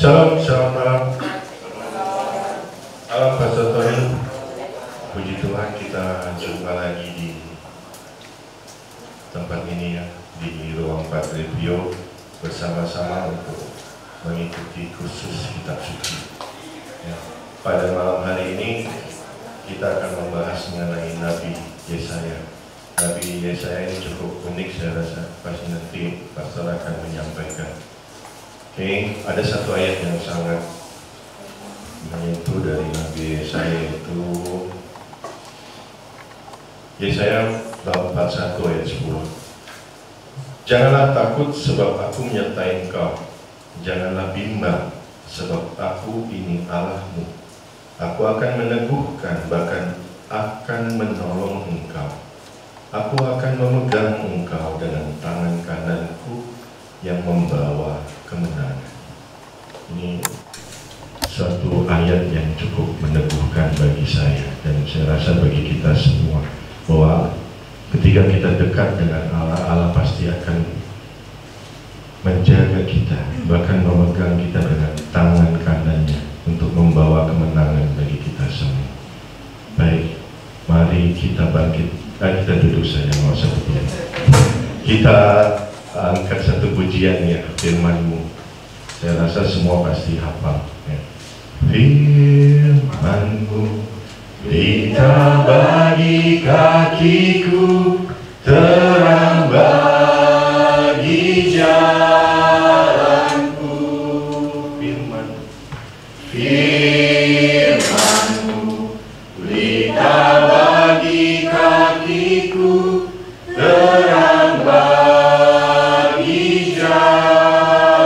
Shalom, selamat malam. Halo Pastor Tony. Puji Tuhan kita jumpa lagi di tempat ini ya, di ruang Pak Revio bersama-sama untuk mengikuti kursus kitab suci. Ya. Pada malam hari ini kita akan membahas mengenai Nabi Yesaya. Nabi Yesaya ini cukup unik saya rasa, pasti nanti Pastor akan menyampaikan. Oke, ada satu ayat yang sangat menyentuh dari Nabi Yesaya itu Yesaya 41 ayat 10. Janganlah takut sebab aku menyertai engkau, janganlah bimbang sebab aku ini Allahmu. Aku akan meneguhkan, bahkan akan menolong engkau. Aku akan memegang engkau dengan tangan kananku yang membawa kemenangan. Ini suatu ayat yang cukup meneguhkan bagi saya dan saya rasa bagi kita semua, bahwa ketika kita dekat dengan Allah, Allah pasti akan menjaga kita, bahkan memegang kita dengan tangan kanannya untuk membawa kemenangan bagi kita semua. Baik, mari kita bangkit, kita duduk saja, nggak usah berdiri. Kita angkat satu pujian ya, firman-Mu. Saya rasa semua pasti hafal ya. Firman-Mu berita bagi kakiku, terang bagi jalanku. Firman-Mu berita bagi kakiku, terang bagi jalanku.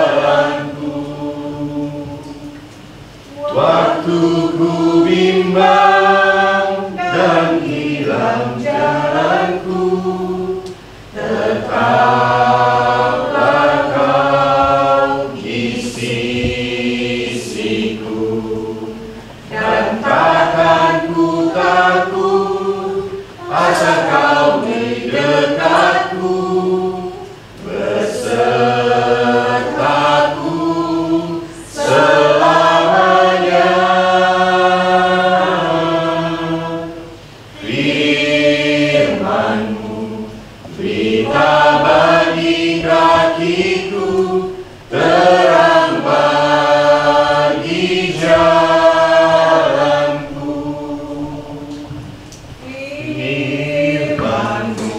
Waktu ku bimbang dan hilang jalanku, tetaplah kau di sisiku, dan takkan ku takut asal kau di dekatku, besertaku selamanya. Firman-Mu berita bagi kakiku, terang bagi jalanku. Firman-Mu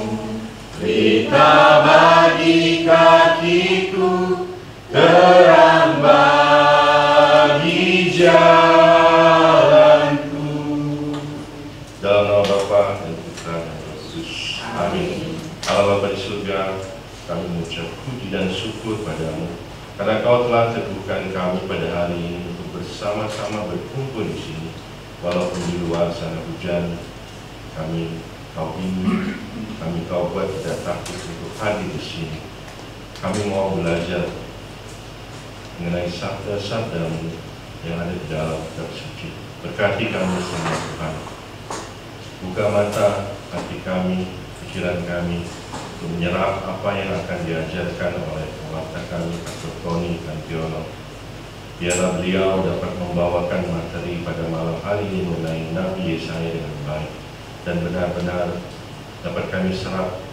berita bagi kakiku, terang bagi jalanku. Dalam nama Bapa dan Putra dan Roh Kudus. Amin. Allah Bapa di surga, kami mengucap puji dan syukur padamu karena Kau telah teguhkan kami pada hari ini untuk bersama-sama berkumpul di sini. Walaupun di luar sana hujan, Kau ingin, Kau buat tidak takut untuk hadir di sini. Kami mau belajar mengenai sabda-sabda-Mu yang ada di dalam kitab suci. Berkati kami semua Tuhan. Buka mata hati kami, pikiran kami, untuk menyerap apa yang akan diajarkan oleh pewarta kami, Pastor Tony Kantiono. Biarlah beliau dapat membawakan materi pada malam hari ini mengenai Nabi Yesaya dengan baik, dan benar-benar dapat kami serap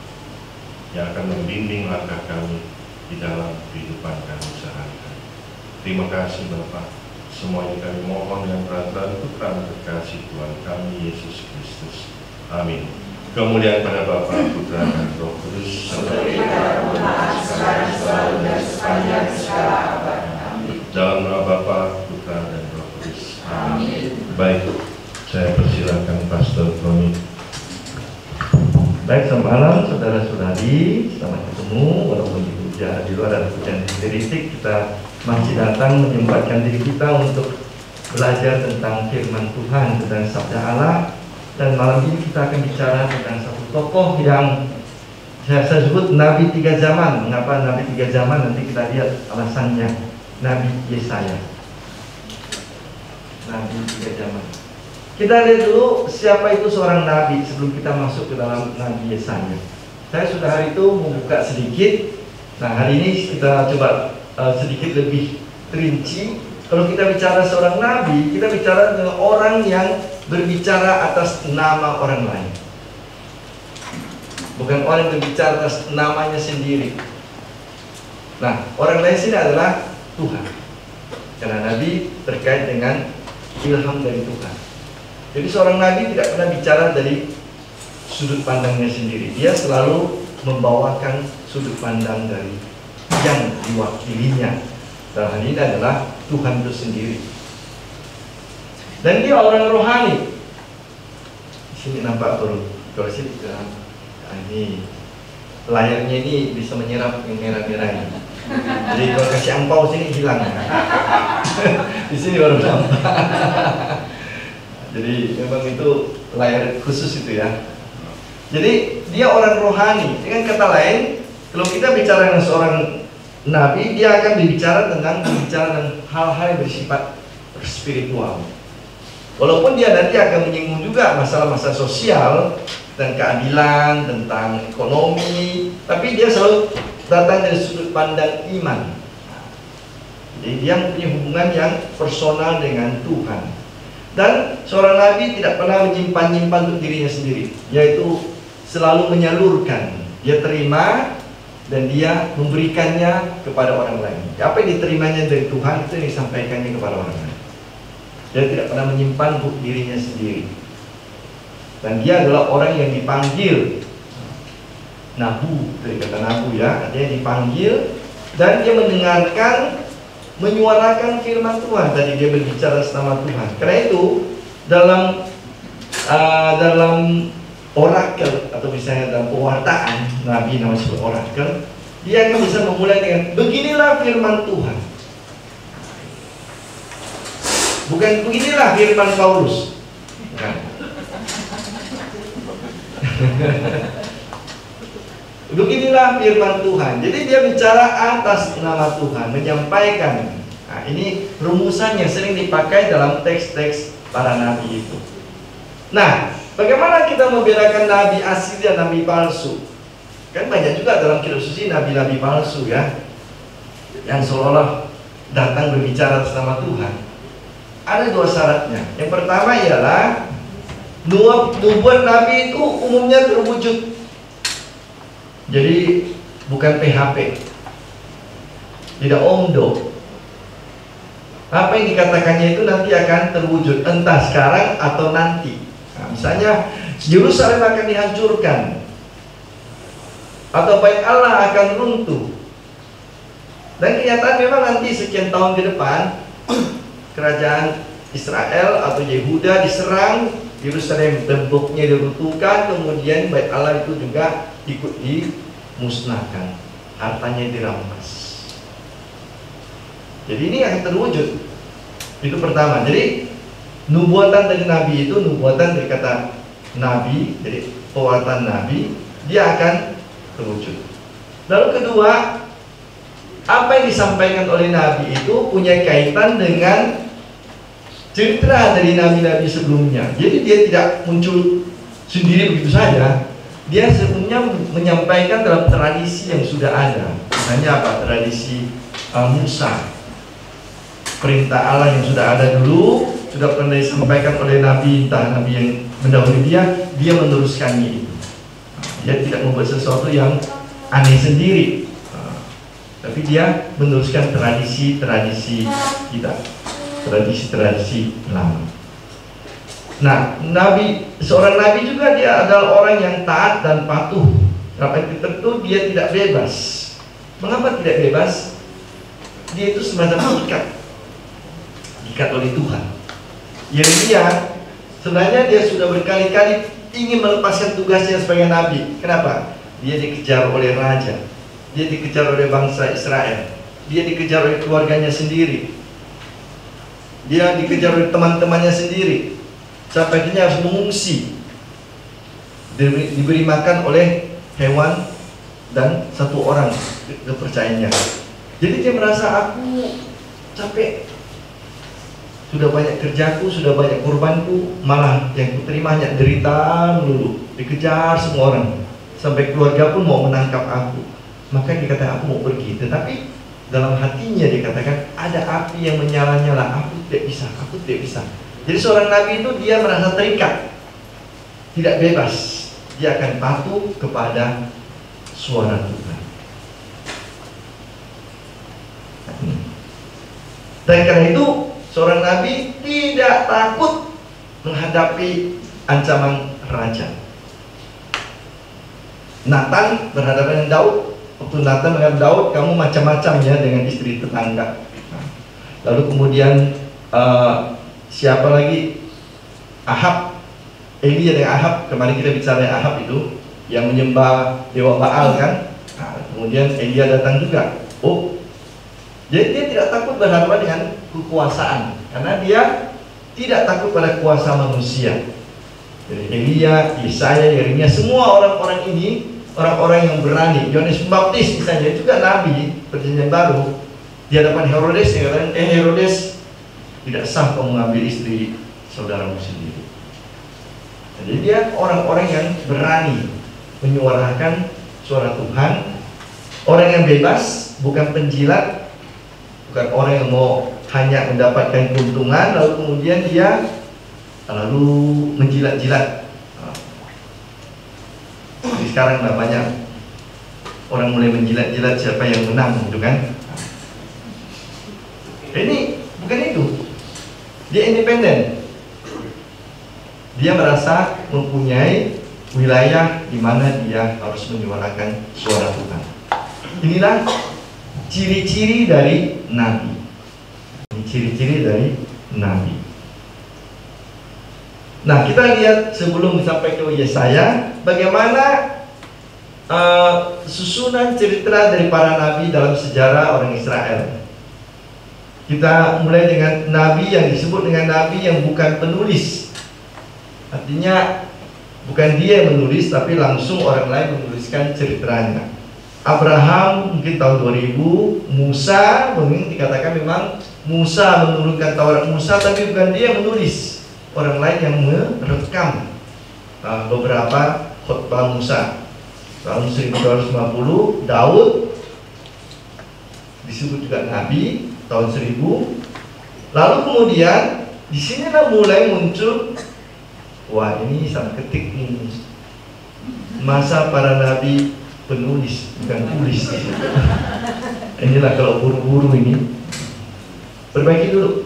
yang akan membimbing langkah kami di dalam kehidupan kami sehari-hari. Terima kasih Bapa. Semua ini kami mohon dengan perantara putra terkasih Tuhan kami Yesus Kristus. Amin. Kemuliaan pada Bapa, Putra dan Roh Kudus. Dalam nama Bapa, Putra dan Roh Kudus. Amin. Baik, saya persilakan Pastor Tony. Baik, selamat malam saudara-saudari, selamat ketemu. Walaupun di luar ada hujan rintik, kita masih datang menyempatkan diri kita untuk belajar tentang firman Tuhan, tentang sabda Allah. Dan malam ini kita akan bicara tentang satu tokoh yang saya sebut Nabi 3 zaman. Mengapa Nabi 3 zaman? Nanti kita lihat alasannya. Nabi Yesaya, Nabi 3 zaman. Kita lihat dulu siapa itu seorang nabi sebelum kita masuk ke dalam Nabi Yesaya. Saya sudah hari itu membuka sedikit. Nah, hari ini kita coba sedikit lebih rinci Kalau kita bicara seorang nabi, kita bicara dengan orang yang berbicara atas nama orang lain. Bukan orang yang berbicara atas namanya sendiri. Nah, orang lain sini adalah Tuhan. Karena nabi terkait dengan ilham dari Tuhan. Jadi seorang nabi tidak pernah bicara dari sudut pandangnya sendiri. Dia selalu membawakan sudut pandang dari yang diwakilinya. Dalam hal ini adalah Tuhan itu sendiri. Dan dia orang rohani. Di sini nampak kalau sini ini layarnya ini bisa menyerap yang merah-merah ini. Jadi kalau kasih angpau sini hilang. Di sini baru nampak. Jadi memang itu layar khusus itu ya. Jadi dia orang rohani. Dengan kata lain, kalau kita bicara dengan seorang nabi, dia akan berbicara tentang hal-hal yang bersifat spiritual. Walaupun dia nanti akan menyinggung juga masalah-masalah sosial dan keadilan, tentang ekonomi, tapi dia selalu datang dari sudut pandang iman. Jadi dia mempunyai hubungan yang personal dengan Tuhan. Dan seorang nabi tidak pernah menyimpan-nyimpan untuk dirinya sendiri, yaitu selalu menyalurkan. Dia terima dan dia memberikannya kepada orang lain. Apa yang diterimanya dari Tuhan itu disampaikannya kepada orang lain. Dia tidak pernah menyimpan untuk dirinya sendiri. Dan dia adalah orang yang dipanggil nabu, dari kata nabu ya, artinya dipanggil dan dia mendengarkan, menyuarakan firman Tuhan. Tadi dia berbicara nama Tuhan. Karena itu dalam orakel atau misalnya dalam pewartaan nabi namanya sebuah orakel, dia akan bisa memulai dengan beginilah firman Tuhan. Bukan beginilah firman Paulus. Bukan. Beginilah firman Tuhan. Jadi dia bicara atas nama Tuhan, menyampaikan. Nah, ini rumusannya sering dipakai dalam teks-teks para nabi itu. Nah, bagaimana kita membedakan nabi asli dan nabi palsu? Kan banyak juga dalam kitab suci nabi-nabi palsu ya, yang seolah-olah datang berbicara atas nama Tuhan. Ada dua syaratnya. Yang pertama ialah nubuat nabi itu umumnya terwujud. Jadi bukan PHP, tidak omdo. Apa yang dikatakannya itu nanti akan terwujud, entah sekarang atau nanti. Nah, misalnya Yerusalem akan dihancurkan, atau Bait Allah akan runtuh. Dan kenyataan memang nanti sekian tahun ke depan kerajaan Israel atau Yehuda diserang, Yerusalem temboknya diruntuhkan, kemudian Bait Allah itu juga ikut dimusnahkan, hartanya dirampas. Jadi ini akan terwujud. Itu pertama. Jadi nubuatan dari nabi itu nubuatan dari kata nabi, jadi pewartaan nabi, dia akan terwujud. Lalu kedua, apa yang disampaikan oleh nabi itu punya kaitan dengan cerita dari nabi-nabi sebelumnya. Jadi dia tidak muncul sendiri begitu saja. Dia sebelumnya menyampaikan dalam tradisi yang sudah ada. Misalnya apa? Tradisi Musa, perintah Allah yang sudah ada dulu, sudah pernah disampaikan oleh nabi, entah nabi yang mendahului dia meneruskannya itu. Dia tidak membuat sesuatu yang aneh sendiri, tapi dia meneruskan tradisi-tradisi kita, tradisi-tradisi lama. Nah, seorang nabi juga dia adalah orang yang taat dan patuh. Sampai tertentu dia tidak bebas. Mengapa tidak bebas? Dia itu semacam diikat oleh Tuhan. Yeremia sebenarnya dia sudah berkali-kali ingin melepaskan tugasnya sebagai nabi. Kenapa? Dia dikejar oleh raja, dia dikejar oleh bangsa Israel, dia dikejar oleh keluarganya sendiri, dia dikejar oleh teman-temannya sendiri. Sampai dia harus mengungsi, diberi makan oleh hewan dan satu orang kepercayaannya. Jadi dia merasa, aku capek, sudah banyak kerjaku, sudah banyak kurbanku, malah yang kuterima hanya derita melulu, dikejar semua orang, sampai keluarga pun mau menangkap aku. Maka dia kata aku mau pergi, tetapi dalam hatinya dikatakan ada api yang menyala-nyala, aku tidak bisa, aku tidak bisa. Jadi seorang nabi itu dia merasa terikat, tidak bebas, dia akan patuh kepada suara Tuhan. Dan karena itu seorang nabi tidak takut menghadapi ancaman raja. Nathan berhadapan dengan Daud. Waktu Nathan dengan Daud, kamu macam-macam ya dengan istri tetangga. Lalu kemudian siapa lagi? Ahab, Elia dengan Ahab. Kemarin kita bicara Ahab itu yang menyembah dewa Baal kan. Nah, kemudian Elia datang juga. Oh, jadi dia tidak takut berhadapan dengan kekuasaan, karena dia tidak takut pada kuasa manusia. Jadi Elia, Yesaya, Yeremia, semua orang-orang ini orang-orang yang berani. Yohanes Pembaptis misalnya juga nabi perjanjian baru. Di hadapan Herodes dia katakan, Herodes, tidak sah kamu mengambil istri saudaramu sendiri. Jadi dia orang-orang yang berani menyuarakan suara Tuhan, orang yang bebas, bukan penjilat, bukan orang yang mau hanya mendapatkan keuntungan lalu kemudian dia menjilat-jilat. Jadi sekarang banyak orang mulai menjilat-jilat siapa yang menang, gitu kan? Ini bukan itu. Dia independen. Dia merasa mempunyai wilayah di mana dia harus menyuarakan suara Tuhan. Inilah ciri-ciri dari nabi. Ini ciri-ciri dari nabi. Nah, kita lihat sebelum sampai ke Yesaya, bagaimana susunan cerita dari para nabi dalam sejarah orang Israel. Kita mulai dengan nabi yang disebut dengan nabi yang bukan penulis. Artinya bukan dia yang menulis, tapi langsung orang lain menuliskan ceritanya. Abraham mungkin tahun 2000, Musa mungkin dikatakan memang Musa menurunkan Taurat Musa, tapi bukan dia menulis. Orang lain yang merekam beberapa khotbah Musa. Tahun 1250 Daud disebut juga nabi tahun 1000. Lalu kemudian di sinilah mulai muncul, wah ini sangat ketik ini, masa para nabi penulis bukan tulis. Inilah kalau buru-buru ini, perbaiki dulu.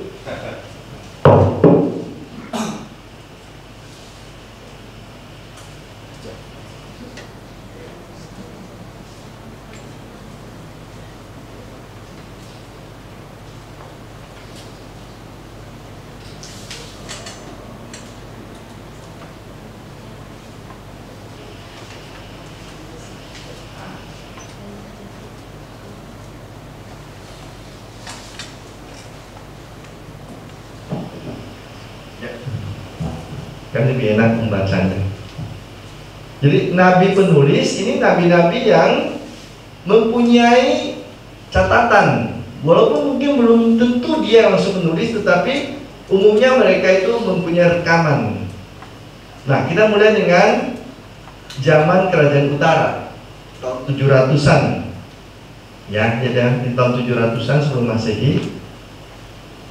Kan lebih enak membacanya. Jadi nabi penulis ini nabi-nabi yang mempunyai catatan, walaupun mungkin belum tentu dia langsung menulis, tetapi umumnya mereka itu mempunyai rekaman. Nah, kita mulai dengan zaman Kerajaan Utara tahun 700-an. Ya, jadi di tahun 700-an sebelum Masehi.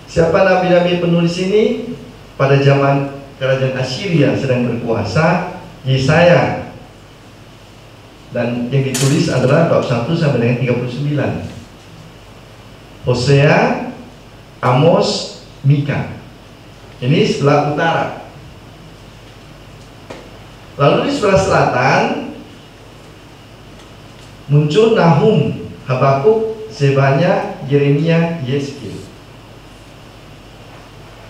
Siapa nabi-nabi penulis ini? Pada zaman Kerajaan Assyria sedang berkuasa, Yesaya, dan yang ditulis adalah bab 1 sampai dengan 39. Hosea, Amos, Mika. Ini sebelah utara. Lalu di sebelah selatan muncul Nahum, Habakuk, Zebanya, Yeremia, Yeskil.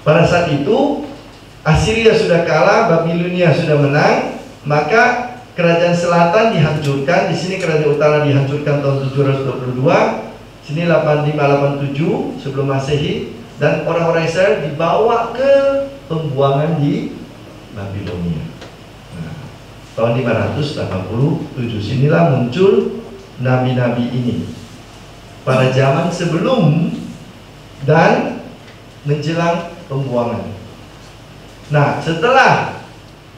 Pada saat itu Assyria sudah kalah, Babilonia sudah menang, maka kerajaan selatan dihancurkan. Di sini kerajaan utara dihancurkan tahun 722, sini 85-87 sebelum Masehi, dan orang-orang Israel dibawa ke pembuangan di Babilonia. Nah, tahun 587 sinilah muncul nabi-nabi ini. Pada zaman sebelum dan menjelang pembuangan. Nah, setelah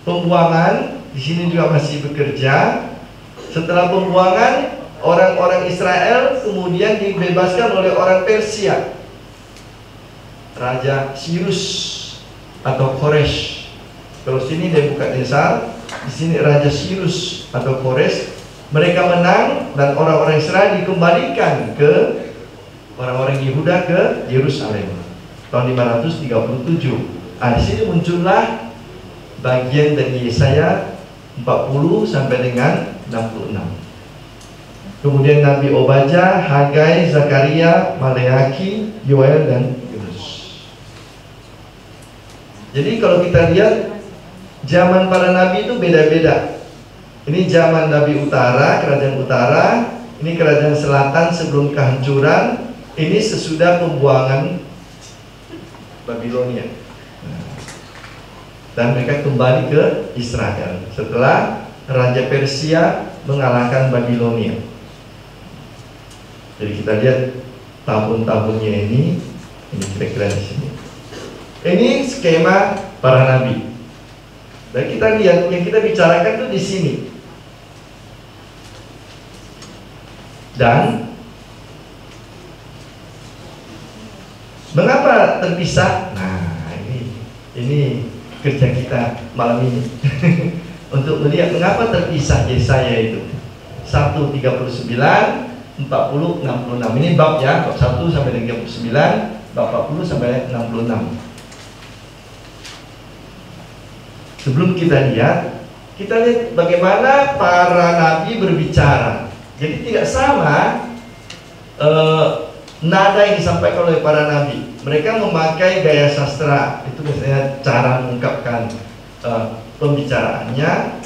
pembuangan, di sini juga masih bekerja. Setelah pembuangan, orang-orang Israel kemudian dibebaskan oleh orang Persia, Raja Cyrus atau Koresh. Kalau sini Nebukadnezar, di sini Raja Cyrus atau Koresh. Mereka menang dan orang-orang Israel dikembalikan ke orang-orang Yehuda ke Yerusalem tahun 537. Di sini muncullah bagian dari Yesaya 40 sampai dengan 66. Kemudian Nabi Obadjah, Hagai, Zakaria, Maleaki, Yoel dan Yunus. Jadi kalau kita lihat zaman para nabi itu beda-beda. Ini zaman Nabi Utara, kerajaan Utara. Ini kerajaan Selatan sebelum kehancuran. Ini sesudah pembuangan Babilonia. Dan mereka kembali ke Israel setelah Raja Persia mengalahkan Babilonia. Jadi kita lihat tahun-tahunnya ini kira-kira di sini. Ini skema para nabi. Dan kita lihat yang kita bicarakan itu di sini. Dan mengapa terpisah? Nah, ini kerja kita malam ini untuk melihat mengapa terpisah Yesaya itu 1:39, 40, 66. Ini bab ya, bab 1 sampai 39, bab 40 sampai 66. Sebelum kita lihat bagaimana para nabi berbicara. Jadi tidak sama nada yang disampaikan oleh para nabi. Mereka memakai gaya sastra. Itu biasanya cara mengungkapkan pembicaraannya.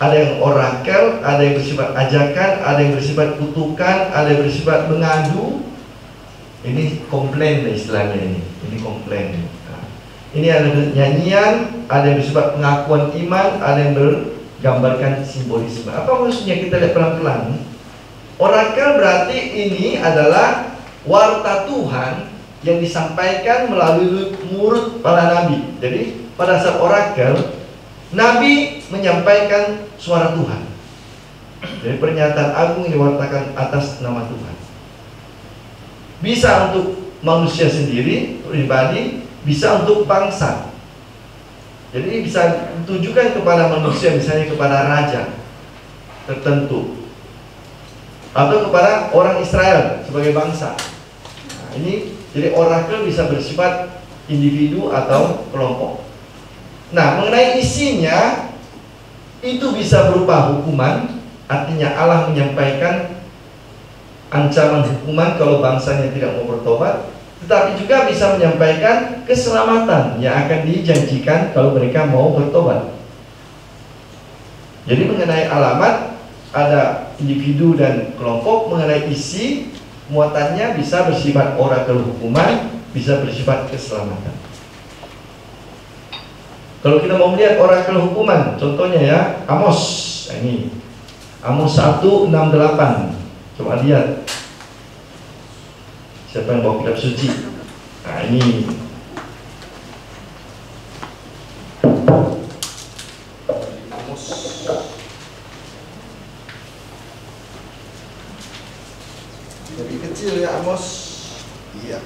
Ada yang orakel, ada yang bersifat ajakan, ada yang bersifat kutukan, ada yang bersifat mengadu. Ini komplain istilahnya ini. Ini komplain. Ini ada nyanyian, ada yang bersifat pengakuan iman, ada yang bergambarkan simbolisme. Apa maksudnya? Kita lihat pelan-pelan. Orakel berarti ini adalah warta Tuhan yang disampaikan melalui mulut para nabi. Jadi pada saat orakel, nabi menyampaikan suara Tuhan. Jadi pernyataan agung yang diwartakan atas nama Tuhan. Bisa untuk manusia sendiri, pribadi, bisa untuk bangsa. Jadi bisa ditujukan kepada manusia, misalnya kepada raja tertentu, atau kepada orang Israel sebagai bangsa. Nah, ini jadi orakel bisa bersifat individu atau kelompok. Nah, mengenai isinya itu bisa berupa hukuman, artinya Allah menyampaikan ancaman hukuman kalau bangsanya tidak mau bertobat, tetapi juga bisa menyampaikan keselamatan yang akan dijanjikan kalau mereka mau bertobat. Jadi mengenai alamat ada individu dan kelompok, mengenai isi muatannya bisa bersifat orakel hukuman, bisa bersifat keselamatan. Kalau kita mau melihat orakel hukuman, contohnya ya Amos. Ini Amos 1:6-8. Coba lihat. Siapa yang bawa kitab suci? Nah ini Amos. Lebih kecil ya Amos. Iya.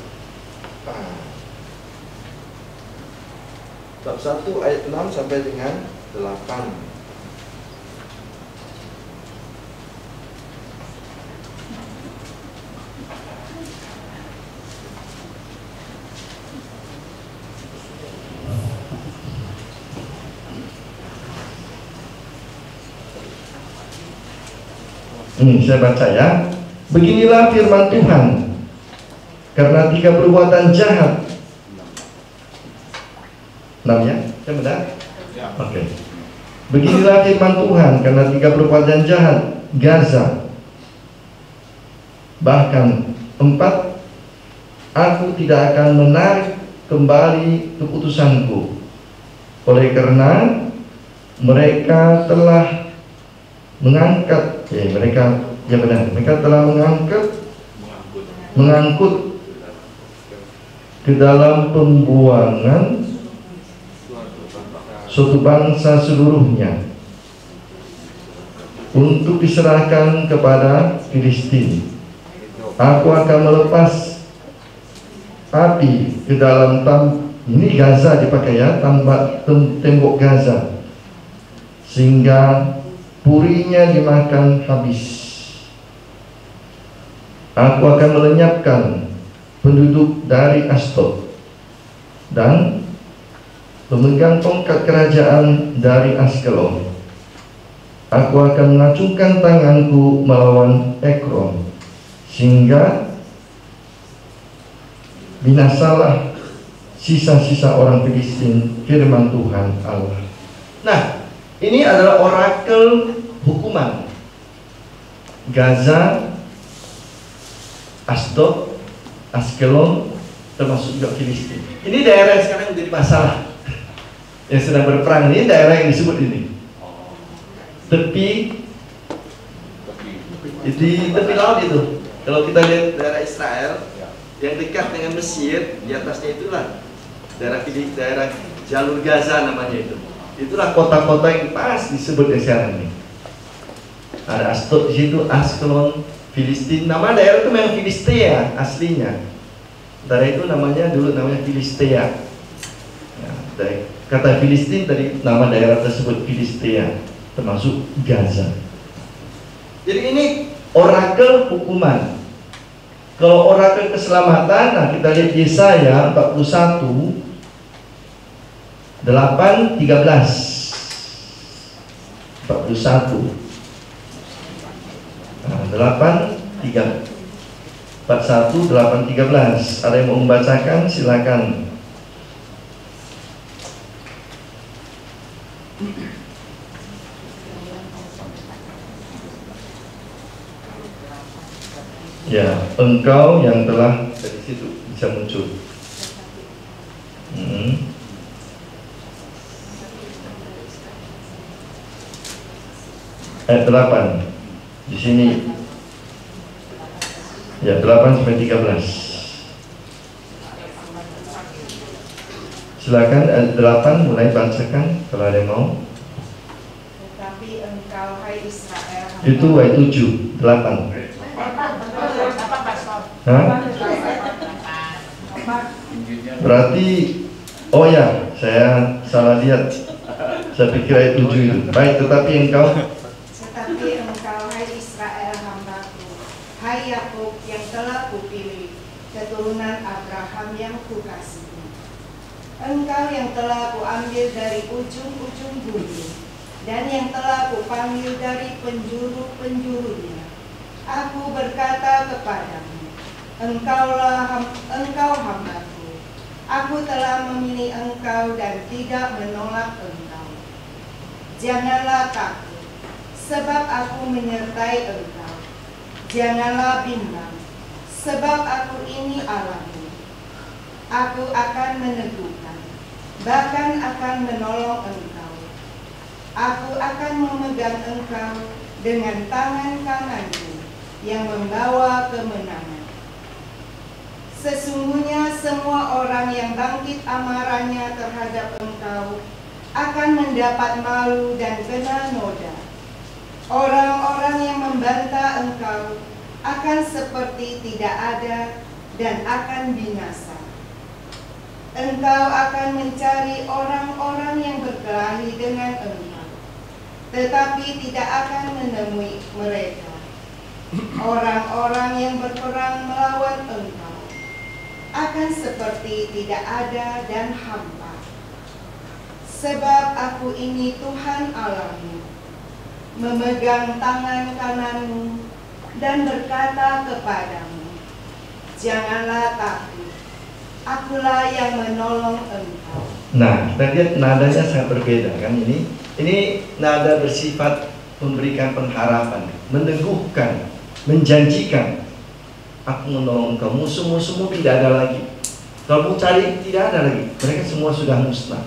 Bab 1 ayat 6 sampai dengan 8. Saya baca ya. Beginilah firman Tuhan. Karena 3 perbuatan jahat. 6 ya? Saya benar? Ya. Oke. Beginilah firman Tuhan, karena 3 perbuatan jahat Gaza. Bahkan 4, aku tidak akan menarik kembali keputusanku. Oleh karena mereka telah mengangkat mereka telah mengangkut ke dalam pembuangan suatu bangsa seluruhnya. untuk diserahkan kepada Filistin. Aku akan melepas api ke dalam ini Gaza dipakai ya, tembok Gaza, sehingga purinya dimakan habis. Aku akan melenyapkan penduduk dari Asdod dan pemegang tongkat kerajaan dari Askelon. Aku akan mengacungkan tanganku melawan Ekron, sehingga binasalah sisa-sisa orang Filistin, firman Tuhan Allah. Nah, ini adalah orakel hukuman. Gaza, Asdod, Askelon, termasuk juga Filistin. Ini daerah yang sekarang menjadi masalah, yang sedang berperang. Ini daerah yang disebut ini tepi laut itu. Kalau kita lihat daerah Israel yang dekat dengan Mesir, di atasnya itulah daerah jalur Gaza namanya itu. Itulah kota-kota yang pas disebut sekarang ini. Ada Asdod di situ, Askelon, Filistin. Nama daerah itu memang Filistea aslinya. Daerah itu dulu namanya Filistea. Ya, kata Filistin dari nama daerah tersebut Filistea, termasuk Gaza. Jadi ini orakel hukuman. Kalau orakel keselamatan, nah kita lihat Yesaya 41 8:13 41 8:13. Ada yang mau membacakan? Silakan. Ya, engkau yang telah dari situ bisa muncul. Ayat 8 di sini. Ya, 8-13. Silakan ayat 8 mulai bacakan kalau ada yang mau. Tetapi engkau hai Israel. Itu ayat 7, 8. Hah? Berarti, oh ya, saya salah lihat. Saya pikir ayat 7 itu. Baik, tetapi engkau hai Israel hambaku, hai Yakub yang telah kupilih, keturunan Abraham yang kukasihi. Engkau yang telah kuambil dari ujung-ujung bumi, dan yang telah kupanggil dari penjuru-penjurunya. Aku berkata kepadamu, engkau hambaku. Aku telah memilih engkau dan tidak menolak engkau. Janganlah takut, sebab aku menyertai engkau. Janganlah bimbang, sebab aku ini Allahmu. Aku akan meneguhkan, bahkan akan menolong engkau. Aku akan memegang engkau dengan tangan kananku yang membawa kemenangan. Sesungguhnya semua orang yang bangkit amarahnya terhadap engkau akan mendapat malu dan kena noda. Orang-orang yang membantah engkau akan seperti tidak ada dan akan binasa. Engkau akan mencari orang-orang yang berkelahi dengan engkau, tetapi tidak akan menemui mereka. Orang-orang yang berperang melawan engkau akan seperti tidak ada dan hampa. Sebab aku ini Tuhan Allahmu, memegang tangan kananmu dan berkata kepadamu, janganlah takut, akulah yang menolong engkau. Nah, kita lihat nadanya sangat berbeda kan ini. Ini nada bersifat memberikan pengharapan, meneguhkan, menjanjikan. Aku menolong engkau, musuh-musuhmu tidak ada lagi. Kalau mau cari, tidak ada lagi. Mereka semua sudah musnah.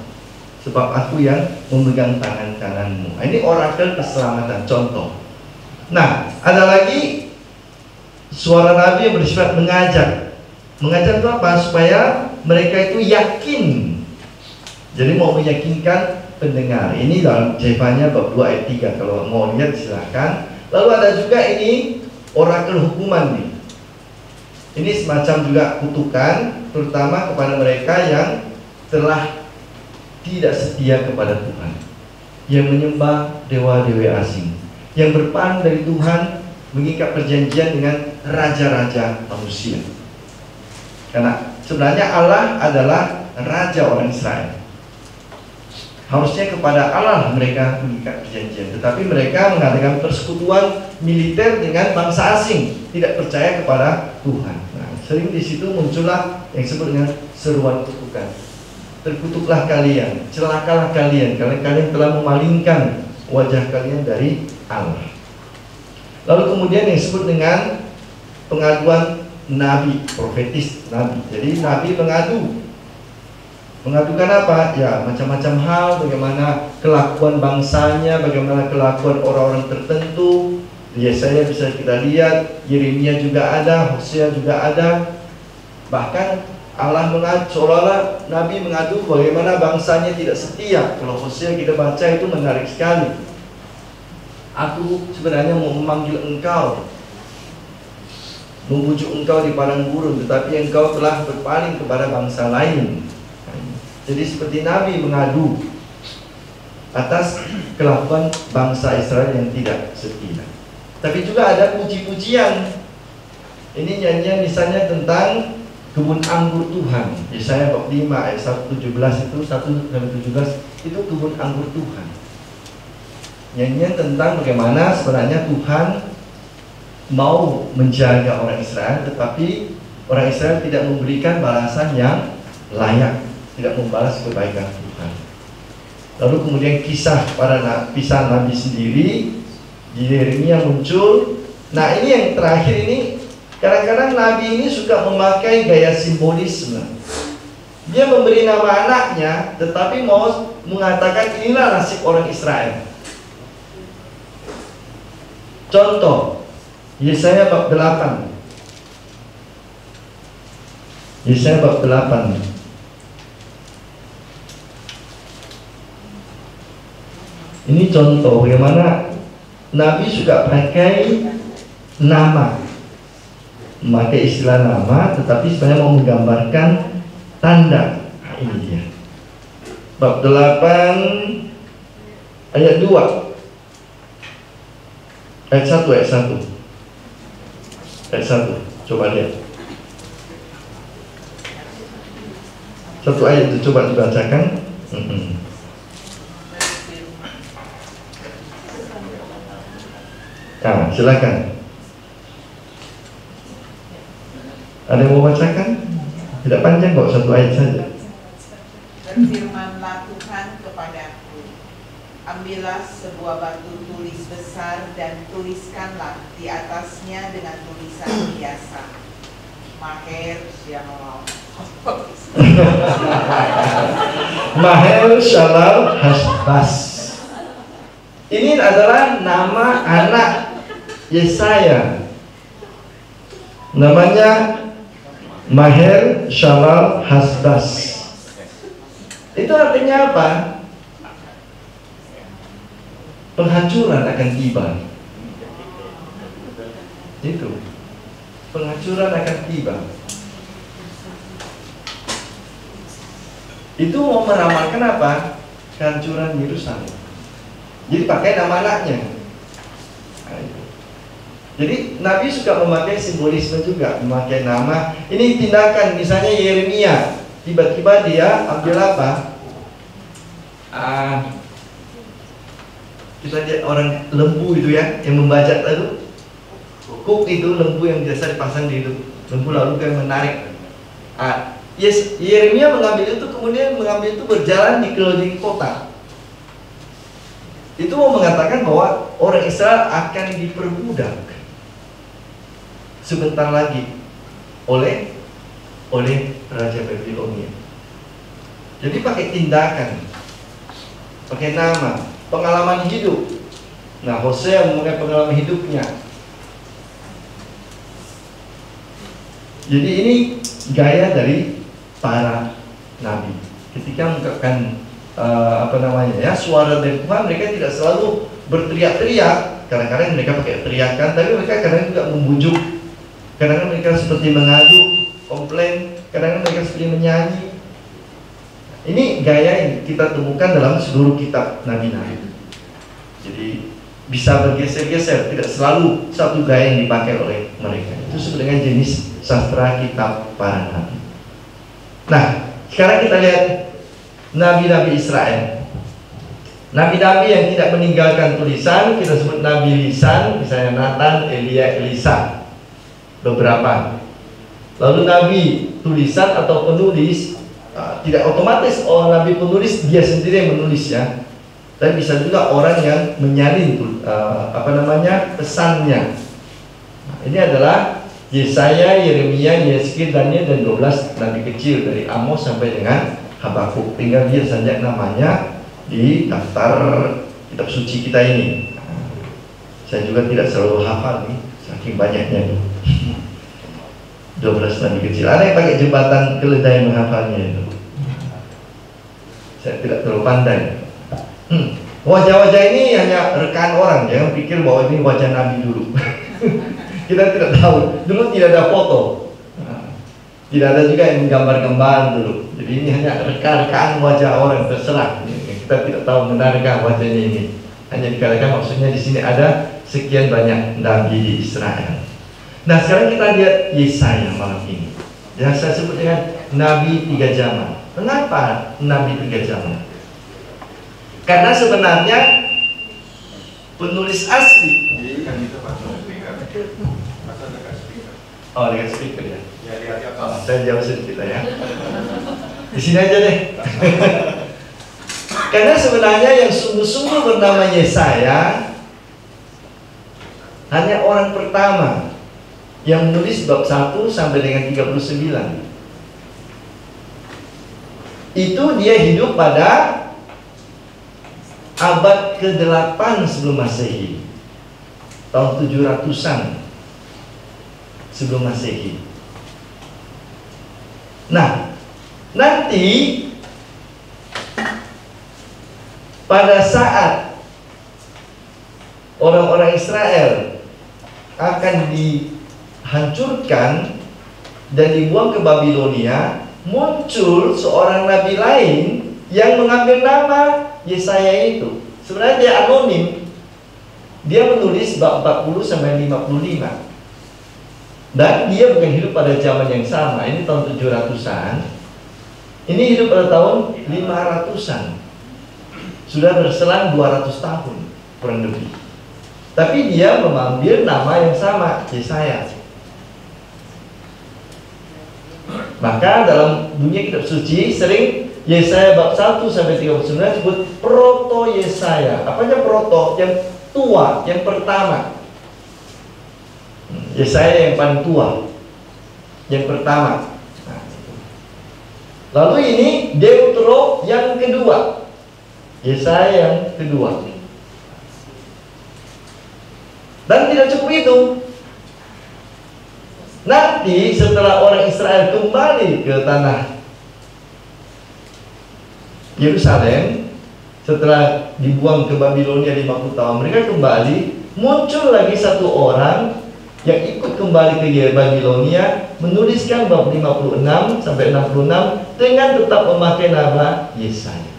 Sebab aku yang memegang tangan kananmu. Nah, ini orakel keselamatan, contoh. Nah, ada lagi suara Nabi yang bersifat mengajak. Mengajak itu apa? Supaya mereka itu yakin. Jadi mau meyakinkan pendengar. Ini dalam Zefanya bab 2 ayat 3. Kalau mau lihat silahkan. Lalu ada juga ini orakel hukuman nih. Ini semacam juga kutukan, terutama kepada mereka yang telah tidak setia kepada Tuhan, yang menyembah dewa-dewa asing, yang berpaling dari Tuhan, mengikat perjanjian dengan raja-raja manusia. Karena sebenarnya Allah adalah raja orang Israel. Harusnya kepada Allah mereka mengikat perjanjian, tetapi mereka mengadakan persekutuan militer dengan bangsa asing, tidak percaya kepada Tuhan. Nah, sering di situ muncullah yang disebut dengan seruan kutukan. Terkutuklah kalian, celakalah kalian, karena kalian telah memalingkan wajah kalian dari Allah. Lalu kemudian yang disebut dengan pengaduan nabi, profetis nabi. Jadi nabi mengadukan apa? Ya, macam-macam hal, bagaimana kelakuan bangsanya, bagaimana kelakuan orang-orang tertentu. Yesaya bisa kita lihat, Yeremia juga ada, Hosea juga ada. Bahkan Allah mengadu, seolah-olah Nabi mengadu bagaimana bangsanya tidak setia. Kalau Hosea kita baca itu menarik sekali. Aku sebenarnya mau memanggil engkau, membujuk engkau di padang gurun, tetapi engkau telah berpaling kepada bangsa lain. Jadi seperti Nabi mengadu atas kelakuan bangsa Israel yang tidak setia. Tapi juga ada puji-pujian. Ini nyanyian misalnya tentang kebun anggur Tuhan. Yesaya bab 5 ayat 1-17 itu 1-17 itu kebun anggur Tuhan. Nyanyian tentang bagaimana sebenarnya Tuhan mau menjaga orang Israel, tetapi orang Israel tidak memberikan balasan yang layak, tidak membalas kebaikan Tuhan. Lalu kemudian kisah Nabi sendiri di Yeremia muncul. Nah, ini yang terakhir ini, kadang-kadang Nabi ini suka memakai gaya simbolisme. Dia memberi nama anaknya, tetapi mau mengatakan inilah nasib orang Israel. Contoh, Yesaya bab 8. Yesaya bab 8. Ini contoh bagaimana Nabi suka pakai nama, memakai istilah nama, tetapi sebenarnya mau menggambarkan tanda. Nah, ini dia. Bab 8 ayat 2, ayat 1, ayat 1. Coba lihat. Satu ayat itu coba dibacakan. Nah, silakan. Ada yang mau bacakan? Tidak panjang kok, satu ayat saja. Berfirmanlah Tuhan kepadaku, ambillah sebuah batu tulis besar dan tuliskanlah di atasnya dengan tulisan biasa, Maher Shalal. Maher Shalal Hasbas. Ini adalah nama anak Yesaya. Namanya Maher Shalal Hasbas. Itu artinya apa? Penghancuran akan tiba. Itu penghancuran akan tiba. Itu mau meramalkan apa? Kehancuran Yerusalem. Jadi pakai nama anaknya. Nah, itu. Jadi Nabi suka memakai simbolisme juga, memakai nama. Ini tindakan, misalnya Yeremia, tiba-tiba dia ambil apa? Kita lihat orang lembu itu ya, yang membajak tadi. Kuk itu lembu yang biasa dipasang di hidup lembu, lalu kan menarik. Yeremia mengambil itu, kemudian mengambil itu berjalan di keliling kota. Itu mau mengatakan bahwa orang Israel akan diperbudak sebentar lagi oleh Raja Babilonia. Jadi pakai tindakan, pakai nama, pengalaman hidup. Nah, Hosea memakai pengalaman hidupnya. Jadi ini gaya dari para nabi ketika mengungkapkan suara dari Tuhan, mereka tidak selalu berteriak-teriak. Kadang-kadang mereka pakai teriakan, tapi mereka kadang juga membujuk. Kadang-kadang mereka seperti mengadu, komplain. Kadang-kadang mereka seperti menyanyi. Ini gaya yang kita temukan dalam seluruh kitab nabi-nabi. Jadi bisa bergeser-geser, tidak selalu satu gaya yang dipakai oleh mereka. Itu disebut dengan jenis sastra kitab para nabi. Nah, sekarang kita lihat nabi-nabi Israel. Nabi-nabi yang tidak meninggalkan tulisan kita sebut nabi lisan, misalnya Nathan, Elia, Elisa. Beberapa. Lalu nabi tulisan atau penulis, tidak otomatis nabi penulis dia sendiri yang menulis ya. Tapi bisa juga orang yang menyalin pesannya. Nah, ini adalah Yesaya, Yeremia, Yesaya, Daniel, dan 12 nabi kecil dari Amos sampai dengan Habakuk. Tinggal dia saja namanya di daftar kitab suci kita ini. Saya juga tidak selalu hafal nih, saking banyaknya nih. 12 nabi kecil. Ada yang pakai jembatan keledai menghafalnya itu. Saya tidak terlalu pandai. Wajah-wajah ini hanya rekan orang, jangan pikir bahwa ini wajah nabi dulu. Kita tidak tahu, dulu tidak ada foto, tidak ada juga yang menggambar-gambar dulu. Jadi ini hanya rekan-rekan wajah orang, terserah. Kita tidak tahu benarkah wajahnya ini. Hanya dikatakan maksudnya di sini ada sekian banyak nabi di Israel. Nah, sekarang kita lihat Yesaya malam ini. Yang saya sebut dengan nabi 3 zaman. Kenapa nabi 3 zaman? Karena sebenarnya penulis asli. Oh, dekat speaker ya. Saya jauh sedikit ya. Di sini aja deh. Karena sebenarnya yang sungguh-sungguh bernama Yesaya hanya orang pertama yang menulis bab 1 sampai dengan 39. Itu dia hidup pada abad ke-8 sebelum Masehi, tahun 700-an sebelum Masehi. Nah, nanti pada saat orang-orang Israel akan dihancurkan dan dibuang ke Babilonia, muncul seorang nabi lain yang mengambil nama Yesaya itu. Sebenarnya dia anonim. Dia menulis bab 40 sampai 55. Dan dia bukan hidup pada zaman yang sama. Ini tahun 700-an. Ini hidup pada tahun 500-an. Sudah berselang 200 tahun kurang lebih. Tapi dia mengambil nama yang sama, Yesaya. Maka dalam dunia kitab suci sering Yesaya bab 1 sampai 39 disebut proto Yesaya. Apanya proto? Yang tua, yang pertama. Yesaya yang paling tua, yang pertama. Lalu ini Deutero yang kedua, Yesaya yang kedua. Dan tidak cukup itu. Nanti setelah orang Israel kembali ke tanah Yerusalem, setelah dibuang ke Babilonia 50 tahun, mereka kembali, muncul lagi satu orang yang ikut kembali ke Babilonia, menuliskan bab 56 sampai 66 dengan tetap memakai nama Yesaya.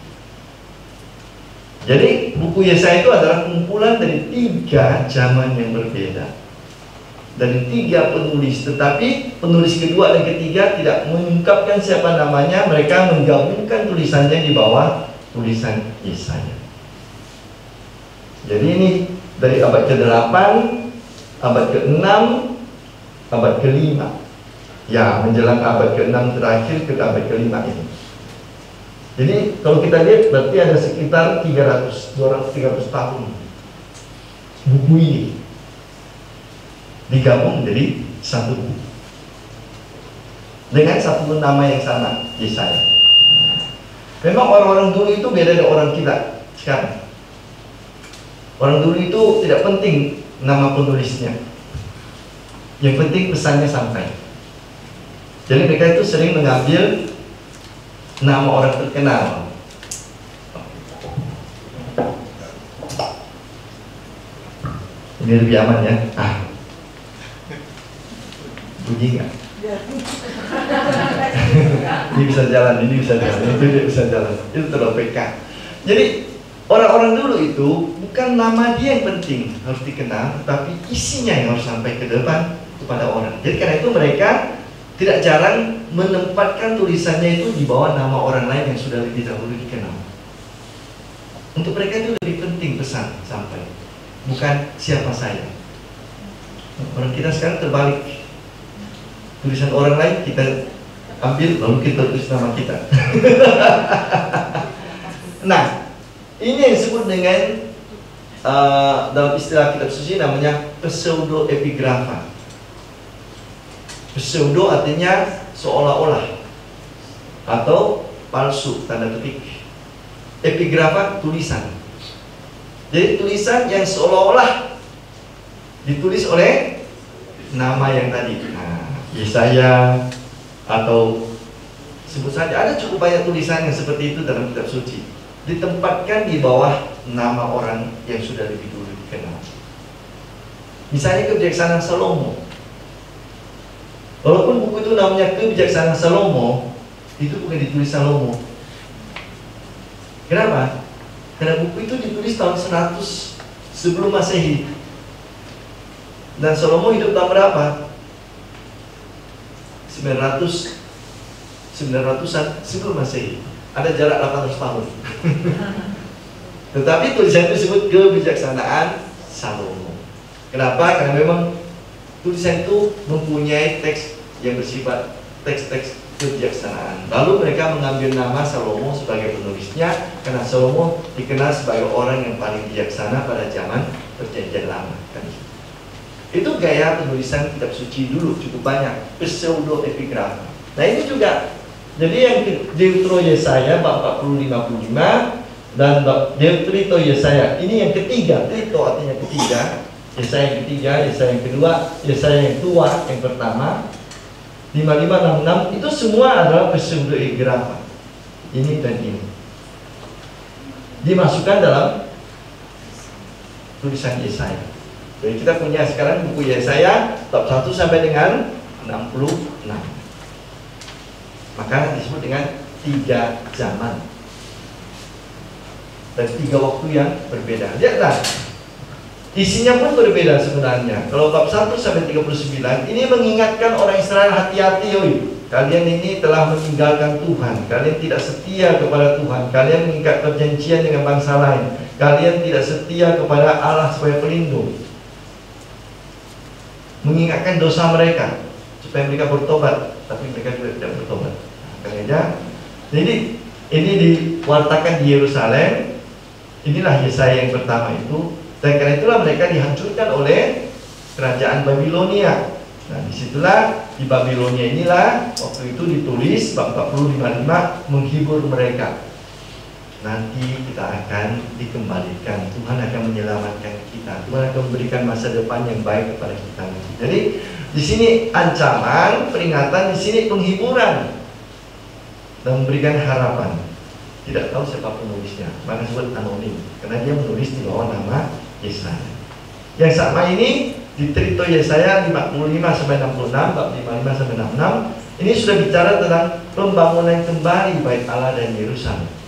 Jadi buku Yesaya itu adalah kumpulan dari 3 zaman yang berbeda, dari 3 penulis, tetapi penulis kedua dan ketiga tidak mengungkapkan siapa namanya. Mereka menggabungkan tulisannya di bawah tulisan Yesaya. Jadi ini dari abad ke-8, abad ke-6, abad ke-5. Ya, menjelang abad ke-6 terakhir ke abad ke-5 ini. Jadi kalau kita lihat berarti ada sekitar 300 tahun buku ini digabung menjadi satu buku dengan satu nama yang sama, Yesaya. Memang orang-orang dulu itu beda dari orang kita sekarang. Orang dulu itu tidak penting nama penulisnya, yang penting pesannya sampai. Jadi mereka itu sering mengambil nama orang terkenal. Ini lebih aman ya. Bunyi nggak? Ini bisa jalan, ini bisa jalan, itu tidak bisa jalan. Itu terlalu PK. Jadi orang-orang dulu itu bukan nama dia yang penting harus dikenal, tapi isinya yang harus sampai ke depan kepada orang. Jadi karena itu mereka tidak jarang menempatkan tulisannya itu di bawah nama orang lain yang sudah lebih dahulu dikenal. Untuk mereka itu lebih penting pesan sampai, bukan siapa saya. Orang kita sekarang terbalik. Tulisan orang lain kita ambil lalu kita tulis nama kita. Nah, ini yang disebut dengan dalam istilah kitab suci namanya pseudoepigrafa. Pseudo artinya seolah-olah atau palsu tanda petik. Epigrafa tulisan. Jadi tulisan yang seolah-olah ditulis oleh nama yang tadi. Nah, Yesaya atau sebut saja, ada cukup banyak tulisan yang seperti itu dalam kitab suci, ditempatkan di bawah nama orang yang sudah lebih dulu dikenal. Misalnya kebijaksanaan Salomo. Walaupun buku itu namanya Kebijaksanaan Salomo, itu bukan ditulis Salomo. Kenapa? Karena buku itu ditulis tahun 100 sebelum Masehi. Dan Salomo hidup tahun berapa? 900-an sebelum Masehi. Ada jarak 800 tahun. Tetapi tulisan itu disebut Kebijaksanaan Salomo. Kenapa? Karena memang tulisan itu mempunyai teks yang bersifat teks-teks kebijaksanaan. Lalu mereka mengambil nama Salomo sebagai penulisnya karena Salomo dikenal sebagai orang yang paling bijaksana pada zaman Perjanjian Lama. Itu gaya penulisan kitab suci dulu cukup banyak, pseudoepigrafa. Nah ini juga, jadi yang Deutero Yesaya bab 40-55 dan bab Deutero Yesaya ini yang ketiga. Trito artinya ketiga. Yesaya yang ketiga, Yesaya yang kedua, Yesaya yang tua yang pertama, 55-66 itu semua adalah pseudoepigrafa. Ini dan ini dimasukkan dalam tulisan Yesaya. Jadi kita punya sekarang buku Yesaya bab 1 sampai dengan 66. Maka disebut dengan 3 zaman dan 3 waktu yang berbeda. Lihatlah, isinya pun berbeda sebenarnya. Kalau bab 1 sampai 39 ini mengingatkan orang Israel, hati-hati yoi. Kalian ini telah meninggalkan Tuhan. Kalian tidak setia kepada Tuhan. Kalian mengikat perjanjian dengan bangsa lain. Kalian tidak setia kepada Allah sebagai pelindung. Mengingatkan dosa mereka supaya mereka bertobat, tapi mereka juga tidak bertobat. Jadi ini diwartakan di Yerusalem. Inilah Yesaya yang pertama itu. Dan karena itulah mereka dihancurkan oleh kerajaan Babilonia. Nah disitulah di Babilonia inilah waktu itu ditulis bab 40-55 menghibur mereka. Nanti kita akan dikembalikan, Tuhan akan menyelamatkan kita, Tuhan akan memberikan masa depan yang baik kepada kita. Jadi di sini ancaman, peringatan, di sini penghiburan dan memberikan harapan. Tidak tahu siapa penulisnya, maka disebut anonim karena dia menulis di bawah nama Yesaya. Yang sama ini di Trito Yesaya 55-66, bab 55-66 ini sudah bicara tentang pembangunan kembali bait Allah dan Yerusalem.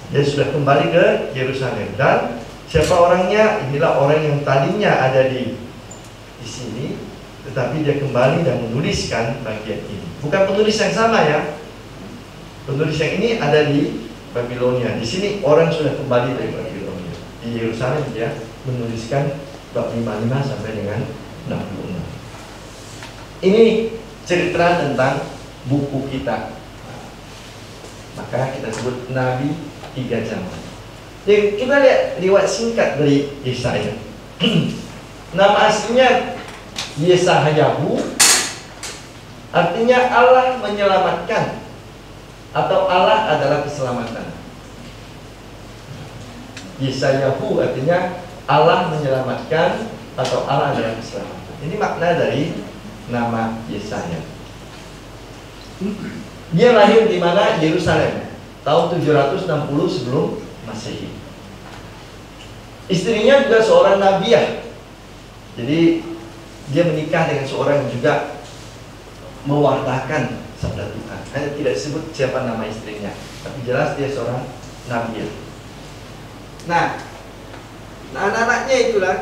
Dia sudah kembali ke Yerusalem. Dan siapa orangnya? Inilah orang yang tadinya ada di sini, tetapi dia kembali dan menuliskan bagian ini. Bukan penulis yang sama ya. Penulis yang ini ada di Babilonia. Di sini orang sudah kembali dari Babilonia. Di Yerusalem dia menuliskan bab 55 sampai dengan 66. Ini cerita tentang buku kita. Maka kita sebut Nabi 3 zaman. Jadi kita lihat riwayat singkat dari Yesaya. Nama aslinya Yesayahu, artinya Allah menyelamatkan atau Allah adalah keselamatan. Yesayahu artinya Allah menyelamatkan atau Allah adalah keselamatan. Ini makna dari nama Yesaya. Dia lahir di mana? Yerusalem, tahun 760 sebelum Masehi. Istrinya juga seorang nabiah. Jadi dia menikah dengan seorang yang juga mewartakan sabda Tuhan. Hanya tidak disebut siapa nama istrinya, tapi jelas dia seorang nabiah. Nah, anak-anaknya itulah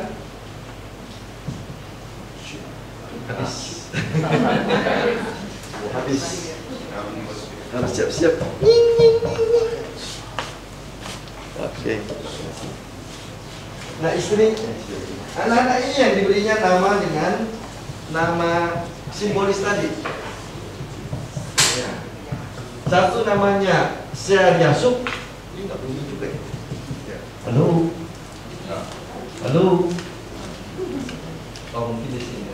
habis harus siap-siap. Oke. Nah, anak-anak ini yang diberinya nama dengan nama simbolis tadi. Ya. Satu namanya Shear-Yashub. Ini nggak bunyi juga ya. Halo. Oh, mungkin di sini.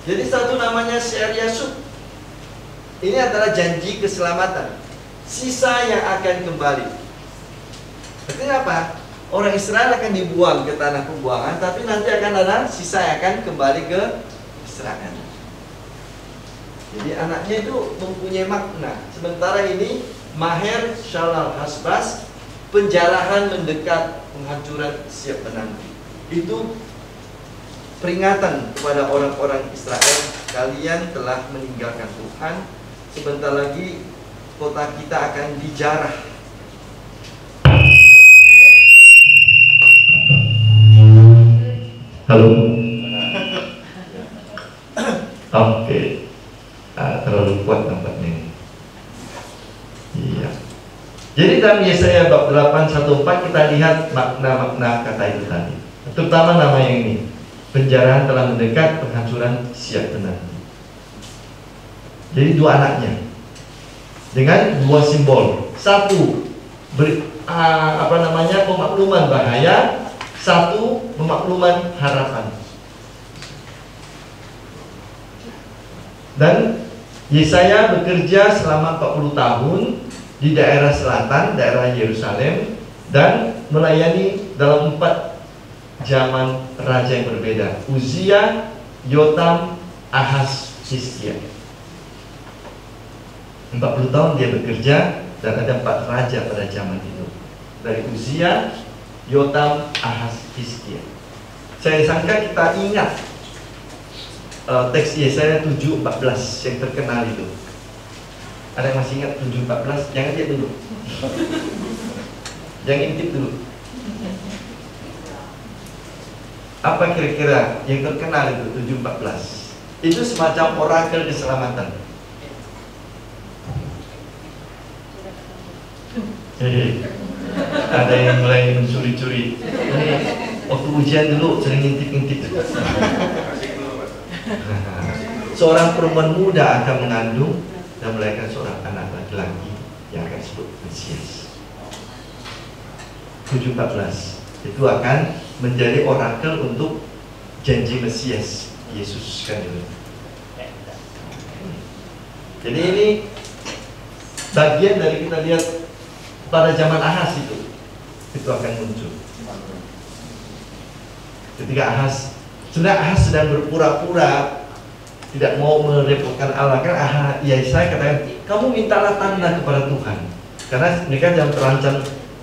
Jadi satu namanya Shear-Yashub. Ini adalah janji keselamatan. Sisa yang akan kembali. Artinya apa? Orang Israel akan dibuang ke tanah pembuangan, tapi nanti akan ada sisa yang akan kembali ke Israel. Jadi anaknya itu mempunyai makna. Sementara ini Maher Shalal Hasbaz, penjarahan mendekat, penghancuran siap menanti. Itu peringatan kepada orang-orang Israel, kalian telah meninggalkan Tuhan. Sebentar lagi kota kita akan dijarah. Halo. Oke. Terlalu kuat nampaknya. Iya. Jadi dalam Yesaya bab 8:1-4 kita lihat makna-makna kata itu tadi. Terutama nama yang ini. Penjarahan telah mendekat, penghancuran siap menanti. Jadi dua anaknya dengan dua simbol. Satu pemakluman bahaya. Satu, pemakluman harapan. Dan Yesaya bekerja selama 40 tahun di daerah selatan, daerah Yerusalem, dan melayani dalam 4 zaman raja yang berbeda. Uzia, Yotam, Ahaz, Hizkia. 40 tahun dia bekerja, dan ada 4 raja pada zaman itu. Dari Uzia, Yotam, Ahaz, Hizkia. Saya sangka kita ingat teks Yesaya 7:14 yang terkenal itu. Ada yang masih ingat 7:14? Jangan lihat dulu. Jangan intip dulu. Apa kira-kira yang terkenal itu 7:14? Itu semacam orakel keselamatan. Ada yang mulai mencuri-curi. Ini waktu ujian dulu sering ngintip-ngintip. Seorang perempuan muda akan mengandung dan melahirkan seorang anak laki-laki yang akan disebut Mesias. 7:14 itu akan menjadi orakel untuk janji Mesias Yesus kan itu. Jadi ini bagian dari kita lihat pada zaman Ahaz itu akan muncul. Ketika Ahaz sedang berpura-pura tidak mau merepotkan Allah, kan Yesaya katakan, kamu mintalah tanda kepada Tuhan, karena mereka sedang terancam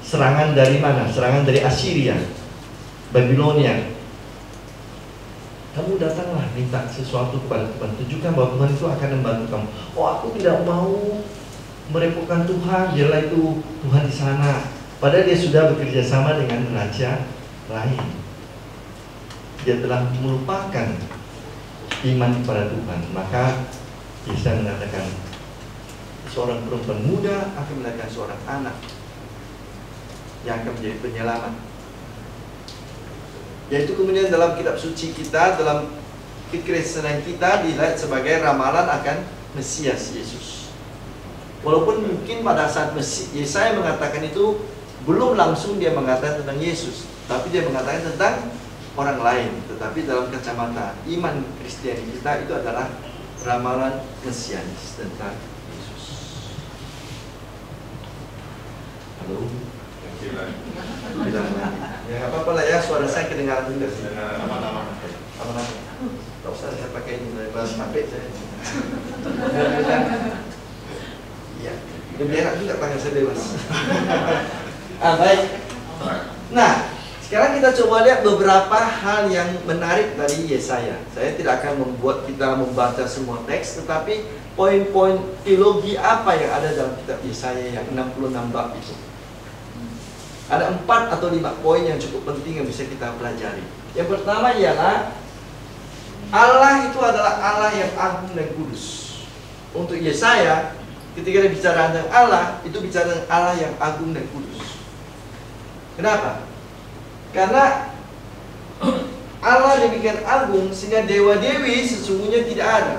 serangan dari mana? Serangan dari Assyria, Babilonia. Kamu datanglah minta sesuatu kepada Tuhan, tunjukkan bahwa Tuhan itu akan membantu kamu. Oh, aku tidak mau merepotkan Tuhan, biarlah itu Tuhan di sana. Padahal dia sudah bekerja sama dengan raja lain. Dia telah melupakan iman kepada Tuhan. Maka Yesaya mengatakan, seorang perempuan muda akan melahirkan seorang anak yang akan menjadi penyelamat. Yaitu kemudian dalam kitab suci kita, dalam kekristenan kita dilihat sebagai ramalan akan Mesias Yesus. Walaupun mungkin pada saat Yesaya mengatakan itu belum langsung dia mengatakan tentang Yesus, tapi dia mengatakan tentang orang lain. Tetapi dalam kacamata iman Kristiani kita itu adalah ramalan mesianis tentang Yesus. Halo. Ya nggak apa-apa lah ya, suara saya kedengaran juga sih. Apa-apa. Tak usah saya pakai ini dari bahasa HP saya. Iya, lebih enak juga tangan saya bebas. Baik. Nah, Sekarang kita coba lihat beberapa hal yang menarik dari Yesaya. Saya tidak akan membuat kita membaca semua teks, tetapi poin-poin teologi apa yang ada dalam kitab Yesaya yang 66 bab itu. Ada 4 atau 5 poin yang cukup penting yang bisa kita pelajari. Yang pertama ialah Allah itu adalah Allah yang agung dan kudus. Untuk Yesaya, ketika dia bicara tentang Allah, itu bicara tentang Allah yang agung dan kudus. Kenapa? Karena Allah demikian agung sehingga dewa-dewi sesungguhnya tidak ada.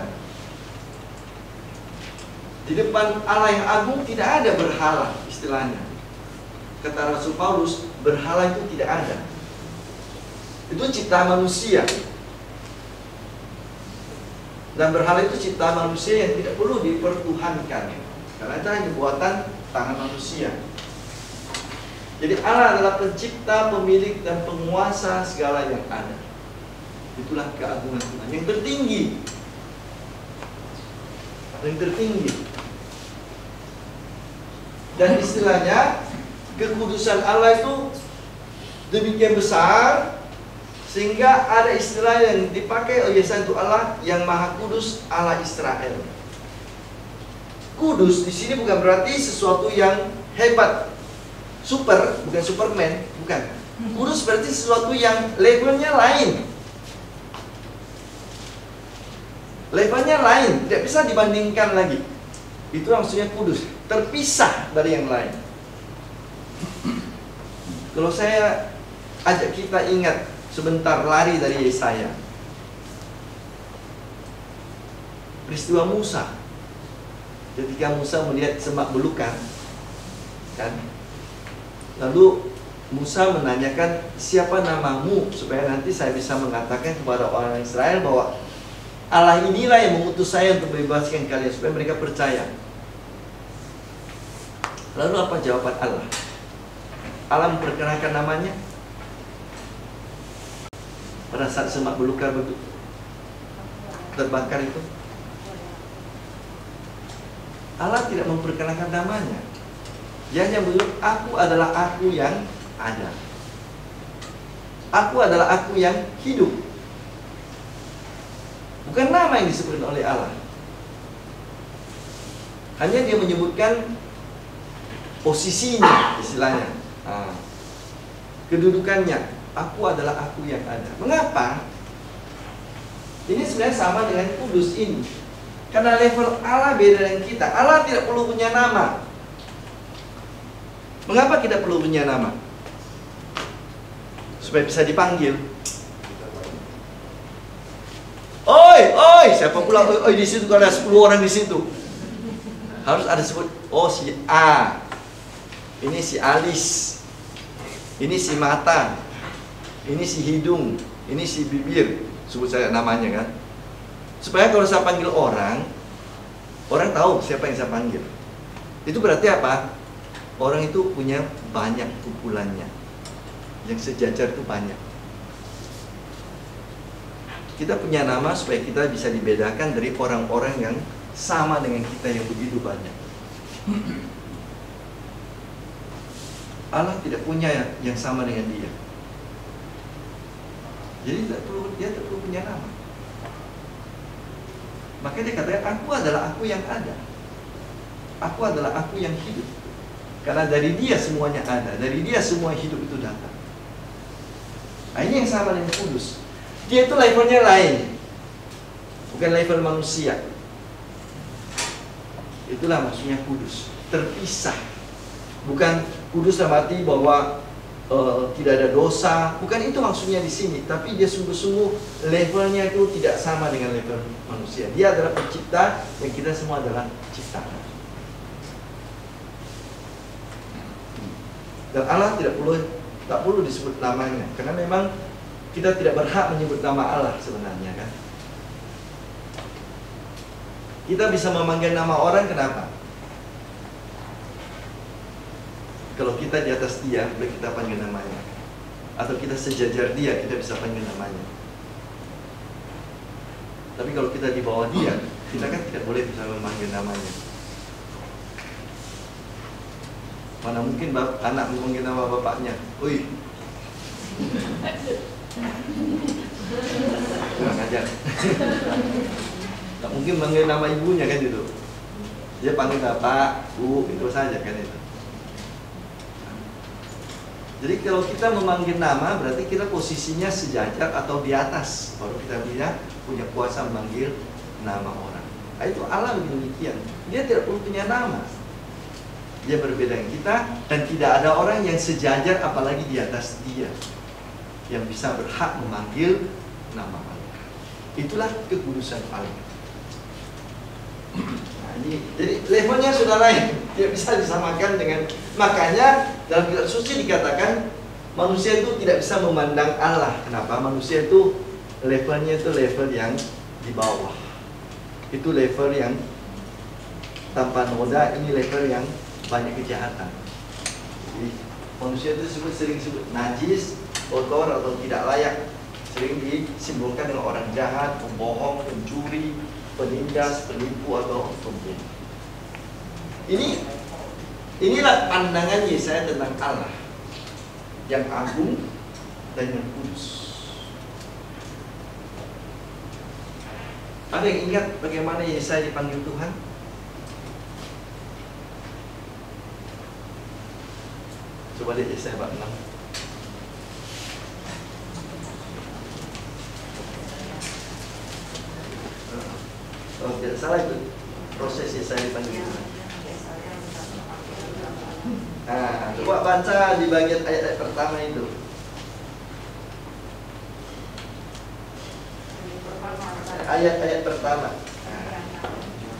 Di depan Allah yang agung tidak ada berhala istilahnya. Kata Rasul Paulus, berhala itu tidak ada. Itu ciptaan manusia. Dan berhala itu ciptaan manusia yang tidak perlu dipertuhankan, karena itu hanya buatan tangan manusia. Jadi Allah adalah pencipta, pemilik, dan penguasa segala yang ada. Itulah keagungan Tuhan yang tertinggi. Yang tertinggi. Dan istilahnya kekudusan Allah itu demikian besar sehingga ada istilah yang dipakai oleh Yesaya untuk Allah yang Maha Kudus, Allah Israel. Kudus di sini bukan berarti sesuatu yang hebat, super, bukan Superman, bukan. Kudus berarti sesuatu yang levelnya lain. Levelnya lain, tidak bisa dibandingkan lagi. Itu maksudnya kudus, terpisah dari yang lain. Kalau saya ajak kita ingat sebentar lari dari Yesaya, peristiwa Musa, ketika Musa melihat semak belukar, kan? Lalu Musa menanyakan, siapa namamu, supaya nanti saya bisa mengatakan kepada orang Israel bahwa Allah inilah yang mengutus saya untuk membebaskan kalian, supaya mereka percaya. Lalu apa jawaban Allah? Allah memperkenalkan namanya pada saat semak belukar terbakar itu. Allah tidak memperkenalkan namanya. Dia hanya bilang, aku adalah aku yang ada. Aku adalah aku yang hidup. Bukan nama yang disebutkan oleh Allah. Hanya dia menyebutkan posisinya, istilahnya, kedudukannya. Aku adalah aku yang ada. Mengapa? Ini sebenarnya sama dengan kudus ini. Karena level Allah beda dengan kita. Allah tidak perlu punya nama. Mengapa kita perlu punya nama? Supaya bisa dipanggil. Oi, oi, siapa pula oi di situ? Kalau ada 10 orang di situ, harus ada sebut. Oh, si A. Ini si alis. Ini si mata. Ini si hidung, ini si bibir, sebut saya namanya kan. Supaya kalau saya panggil orang, orang tahu siapa yang saya panggil. Itu berarti apa? Orang itu punya banyak kumpulannya. Yang sejajar itu banyak. Kita punya nama supaya kita bisa dibedakan dari orang-orang yang sama dengan kita yang begitu banyak. Allah tidak punya yang sama dengan dia. Jadi dia tidak perlu punya nama. Makanya dia katakan, aku adalah aku yang ada. Aku adalah aku yang hidup. Karena dari dia semuanya ada. Dari dia semua hidup itu datang. Nah, ini yang sama dengan kudus. Dia itu levelnya lain. Bukan level manusia. Itulah maksudnya kudus. Terpisah. Bukan kudus dalam arti bahwa tidak ada dosa, bukan itu maksudnya di sini. Tapi dia sungguh-sungguh levelnya itu tidak sama dengan level manusia. Dia adalah pencipta dan kita semua adalah ciptaan. Dan Allah tak perlu disebut namanya, karena memang kita tidak berhak menyebut nama Allah sebenarnya kan. Kita bisa memanggil nama orang, kenapa? Kalau kita di atas dia, boleh kita panggil namanya. Atau kita sejajar dia, kita bisa panggil namanya. Tapi kalau kita di bawah dia, kita kan tidak boleh bisa memanggil namanya. Mana mungkin anak memanggil nama bapaknya, "Oi." Kurang ajar. Nggak mungkin manggil nama ibunya kan itu. Dia panggil bapak, bu, itu saja kan itu. Jadi kalau kita memanggil nama berarti kita posisinya sejajar atau di atas. Baru kita punya kuasa memanggil nama orang. Nah, itu Allah demikian. Dia tidak perlu punya nama. Dia berbeda dengan kita dan tidak ada orang yang sejajar apalagi di atas dia yang bisa berhak memanggil nama Allah. Itulah kekudusan Allah. Nah, jadi levelnya sudah lain, tidak bisa disamakan dengan. Makanya dalam kitab suci dikatakan manusia itu tidak bisa memandang Allah. Kenapa? Manusia itu levelnya itu level yang di bawah. Itu level yang tanpa noda, ini level yang banyak kejahatan. Jadi manusia itu sering disebut najis, kotor atau tidak layak. Sering disimbolkan dengan orang jahat, pembohong, pencuri, penindas, penipu atau pembunuh. Inilah pandangan Yesaya tentang Allah yang agung dan yang kudus. Ada yang ingat bagaimana Yesaya dipanggil Tuhan? Coba lihat Yesaya bab 6. Oh, tidak salah itu proses Yesaya dipanggil Tuhan. Nah, coba baca di bagian ayat-ayat pertama itu. Ayat-ayat pertama.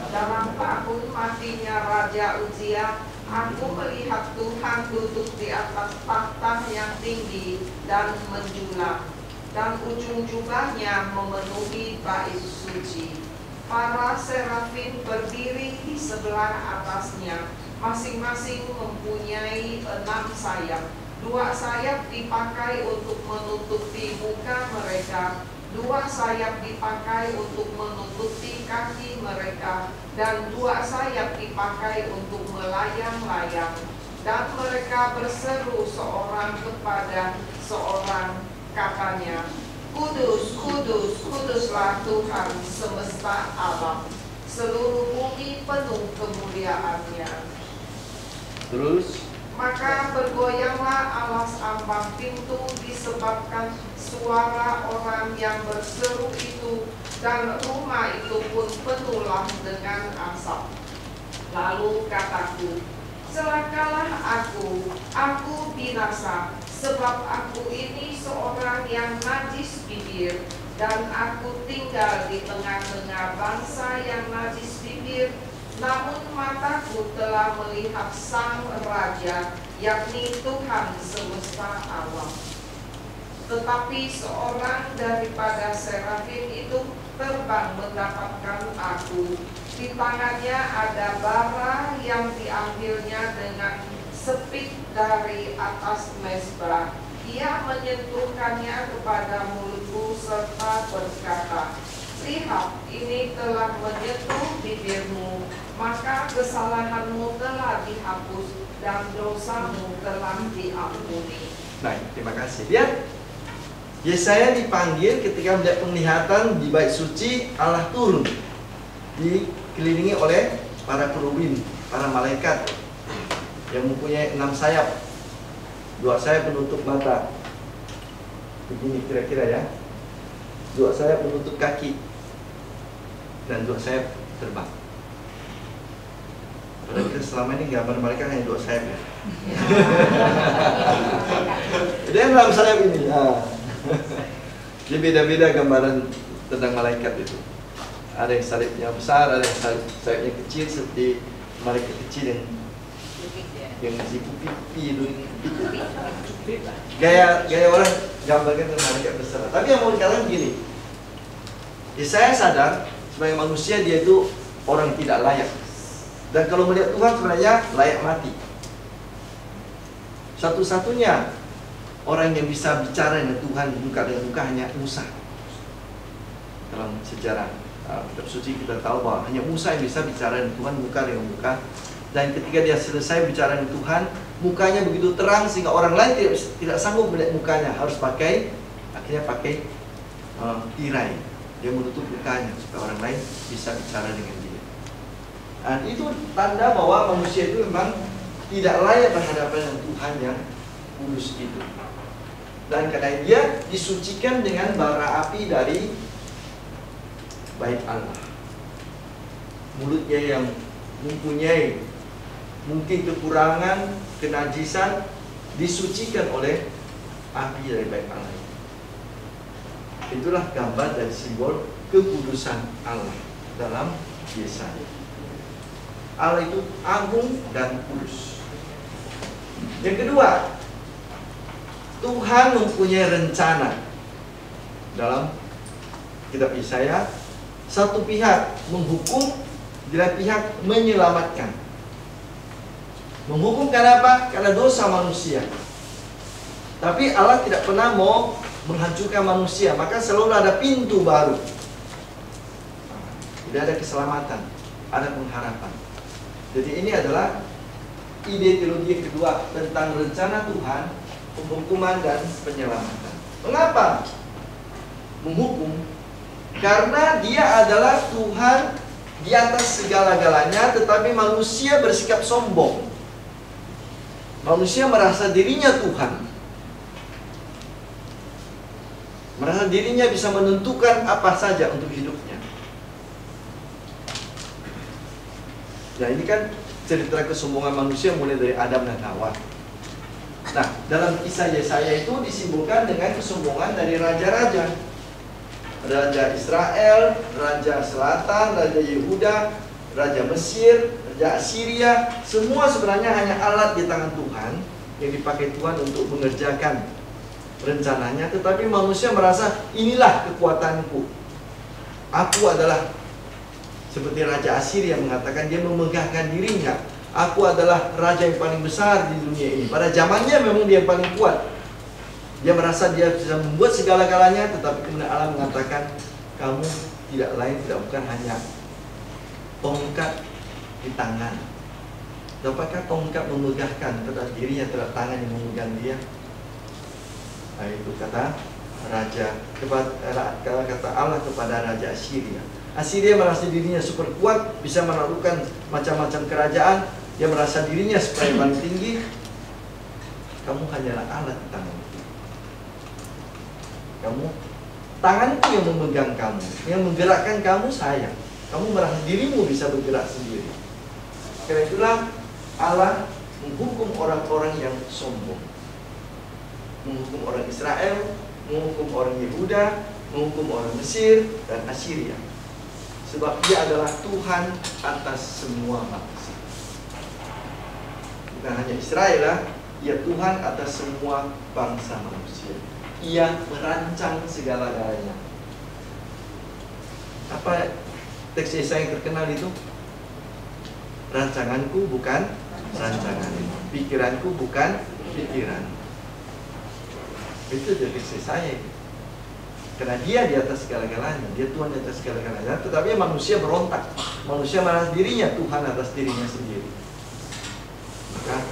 Dalam tahun matinya Raja Uzia, aku melihat Tuhan duduk di atas takhta yang tinggi dan menjulang, dan ujung jubahnya memenuhi bait suci. Para serafim berdiri di sebelah atasnya, masing-masing mempunyai 6 sayap. 2 sayap dipakai untuk menutupi muka mereka, 2 sayap dipakai untuk menutupi kaki mereka, dan 2 sayap dipakai untuk melayang-layang. Dan mereka berseru seorang kepada seorang, katanya, Kudus, kudus, kuduslah Tuhan semesta alam. Seluruh bumi penuh kemuliaan-Nya. Terus, maka bergoyanglah alas ambang pintu disebabkan suara orang yang berseru itu, dan rumah itu pun penuhlah dengan asap. Lalu kataku, celakalah aku binasa, sebab aku ini seorang yang najis bibir, dan aku tinggal di tengah-tengah bangsa yang najis bibir. Namun mataku telah melihat Sang Raja, yakni Tuhan semesta alam. Tetapi seorang daripada serafim itu terbang mendapatkan aku. Di tangannya ada bara yang diambilnya dengan sepik dari atas mezbah. Ia menyentuhkannya kepada mulutku serta berkata, lihat, ini telah menyentuh bibirmu, maka kesalahanmu telah dihapus dan dosamu telah diampuni. Baik, terima kasih. Lihat, Yesaya dipanggil ketika melihat penglihatan di bait suci Allah turun, dikelilingi oleh para kerubin, para malaikat yang mempunyai 6 sayap. 2 sayap penutup mata, begini kira-kira ya. 2 sayap penutup kaki, dan 2 sayap terbang. Padahal kita selama ini gambar mereka hanya 2 sayap ya. Dia 6 sayap ini. Jadi beda-beda gambaran tentang malaikat itu. Ada yang salibnya besar, ada yang sayapnya kecil seperti malaikat kecil yang sipu pipi itu. Gaya orang gambarkan dengan malaikat besar. Tapi yang mau dikatakan gini, saya sadar sebagai manusia dia itu orang yang tidak layak. Dan kalau melihat Tuhan sebenarnya layak mati. Satu-satunya orang yang bisa bicara dengan Tuhan muka dengan muka hanya Musa. Dalam sejarah kitab suci kita tahu bahwa hanya Musa yang bisa bicara dengan Tuhan muka dengan muka Dan ketika dia selesai bicara dengan Tuhan, mukanya begitu terang sehingga orang lain tidak sanggup melihat mukanya. Harus akhirnya pakai tirai. Dia menutup mukanya supaya orang lain bisa bicara dengan dia. Dan itu tanda bahwa manusia itu memang tidak layak berhadapan dengan Tuhan yang kudus itu. Dan karena dia disucikan dengan bara api dari bait Allah. Mulutnya yang mempunyai mungkin kekurangan, kenajisan, disucikan oleh api dari bait Allah. Itulah gambar dari simbol kekudusan Allah dalam Yesaya. Allah itu agung dan kudus. Yang kedua, Tuhan mempunyai rencana. Dalam kitab Yesaya, satu pihak menghukum, di lain pihak menyelamatkan. Menghukum karena apa? Karena dosa manusia. Tapi Allah tidak pernah mau menghancurkan manusia, maka selalu ada pintu baru. Tidak ada keselamatan, ada pengharapan. Jadi ini adalah ide teologi yang kedua tentang rencana Tuhan, penghukuman dan penyelamatan. Mengapa menghukum? Karena dia adalah Tuhan di atas segala-galanya, tetapi manusia bersikap sombong. Manusia merasa dirinya Tuhan, merasa dirinya bisa menentukan apa saja untuk hidupnya. Nah, ini kan cerita kesombongan manusia mulai dari Adam dan Hawa. Nah, dalam kisah Yesaya itu disimbolkan dengan kesombongan dari raja-raja. Raja Israel, Raja Selatan, Raja Yehuda, Raja Mesir, Raja Assyria. Semua sebenarnya hanya alat di tangan Tuhan yang dipakai Tuhan untuk mengerjakan rencananya. Tetapi manusia merasa inilah kekuatanku. Aku adalah seperti Raja Assyria mengatakan dia memegahkan dirinya. Aku adalah raja yang paling besar di dunia ini. Pada zamannya memang dia yang paling kuat. Dia merasa dia bisa membuat segala-galanya, tetapi kemudian Allah mengatakan, kamu tidak lain, tidak bukan hanya tongkat di tangan. Dapatkah tongkat memegahkan, tetapi dirinya tidak tangan yang memegang dia? Nah, itu kata Allah kepada Raja Assyria. Assyria merasa dirinya super kuat, bisa menaklukkan macam-macam kerajaan. Dia merasa dirinya sebagai paling tinggi. Kamu hanyalah alat di tanganku. Tanganku yang memegang kamu, yang menggerakkan kamu saya. Kamu merasa dirimu bisa bergerak sendiri. Karena itulah Allah menghukum orang-orang yang sombong. Menghukum orang Israel, menghukum orang Yehuda, menghukum orang Mesir dan Assyria. Sebab dia adalah Tuhan atas semua bangsa. Bukan hanya Israel, ia Tuhan atas semua bangsa manusia. Ia merancang segala-galanya. Apa teks Yesaya yang terkenal itu? Rancanganku bukan rancangan, pikiranku bukan pikiran. Itu dari teks Yesaya. Karena dia di atas segala-galanya, dia Tuhan di atas segala-galanya. Tetapi manusia berontak, manusia merasa dirinya Tuhan atas dirinya sendiri. Maka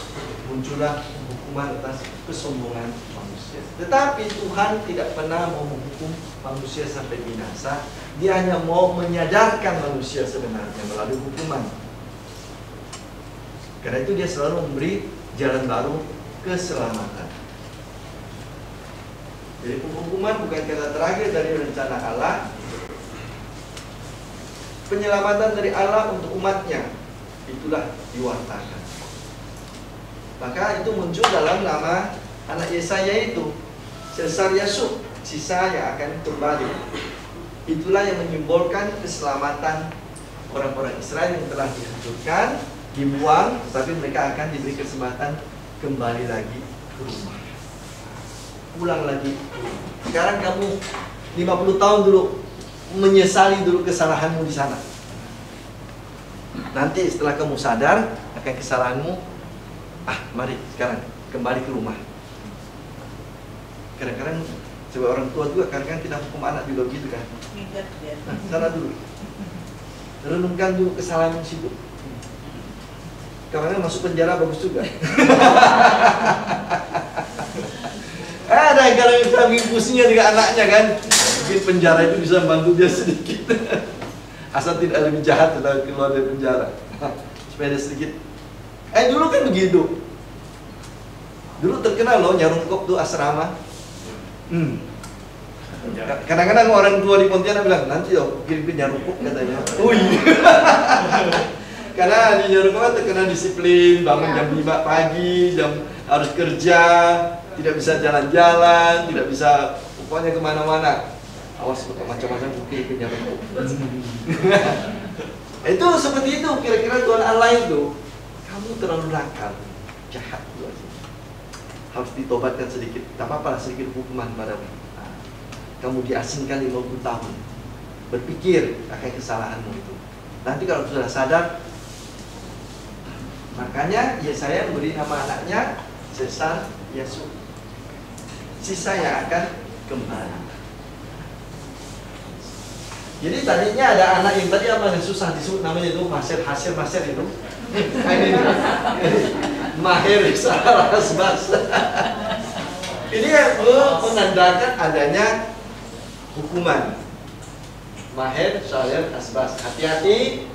muncullah hukuman atas kesombongan manusia. Tetapi Tuhan tidak pernah mau menghukum manusia sampai binasa. Dia hanya mau menyadarkan manusia sebenarnya melalui hukuman. Karena itu dia selalu memberi jalan baru keselamatan. Jadi penghukuman bukan kata terakhir dari rencana Allah. Penyelamatan dari Allah untuk umatnya, itulah diwartakan. Maka itu muncul dalam nama anak Yesaya itu, Sesar Yasub, sisa yang akan kembali. Itulah yang menyimbolkan keselamatan orang-orang Israel yang telah dihancurkan, dibuang, tetapi mereka akan diberi kesempatan kembali lagi ke rumah. Pulang lagi. Sekarang kamu 50 tahun dulu menyesali dulu kesalahanmu di sana. Nanti setelah kamu sadar akan kesalahanmu, mari sekarang kembali ke rumah. Kadang-kadang sebagai orang tua juga kadang-kadang kita hukum anak juga gitu kan. Sana dulu. Renungkan dulu kesalahan situ. Karena masuk penjara bagus juga. Ada yang kadang saking pusingnya dengan anaknya kan. Mungkin penjara itu bisa membantu dia sedikit. Asal tidak lebih jahat setelah keluar dari penjara. Supaya dia sedikit. Dulu kan begitu. Dulu terkenal loh Nyarungkop tuh asrama. Kadang-kadang orang tua di Pontianak bilang, nanti kirim ke Nyarungkop katanya. Karena di Nyarungkop terkenal disiplin, bangun jam 5 pagi, harus kerja, tidak bisa jalan-jalan, tidak bisa pokoknya kemana-mana. Awas macam-macam bukti ke Nyarungkop. Itu seperti itu, kira-kira Tuhan Allah itu, kamu terlalu nakal, jahat itu aja. Harus ditobatkan sedikit, tak apa-apa sedikit hukuman padamu. Kamu diasingkan 50 tahun, berpikir akan kesalahanmu itu. Nanti kalau sudah sadar, makanya Yesaya memberi nama anaknya Sesar Yasub. Sisa yang akan kembali. Jadi tadinya ada anak yang tadi apa yang susah disebut namanya itu Maser itu. Maher Saras. Ini yang menandakan adanya hukuman. Maher Saras Asbas. Hati-hati,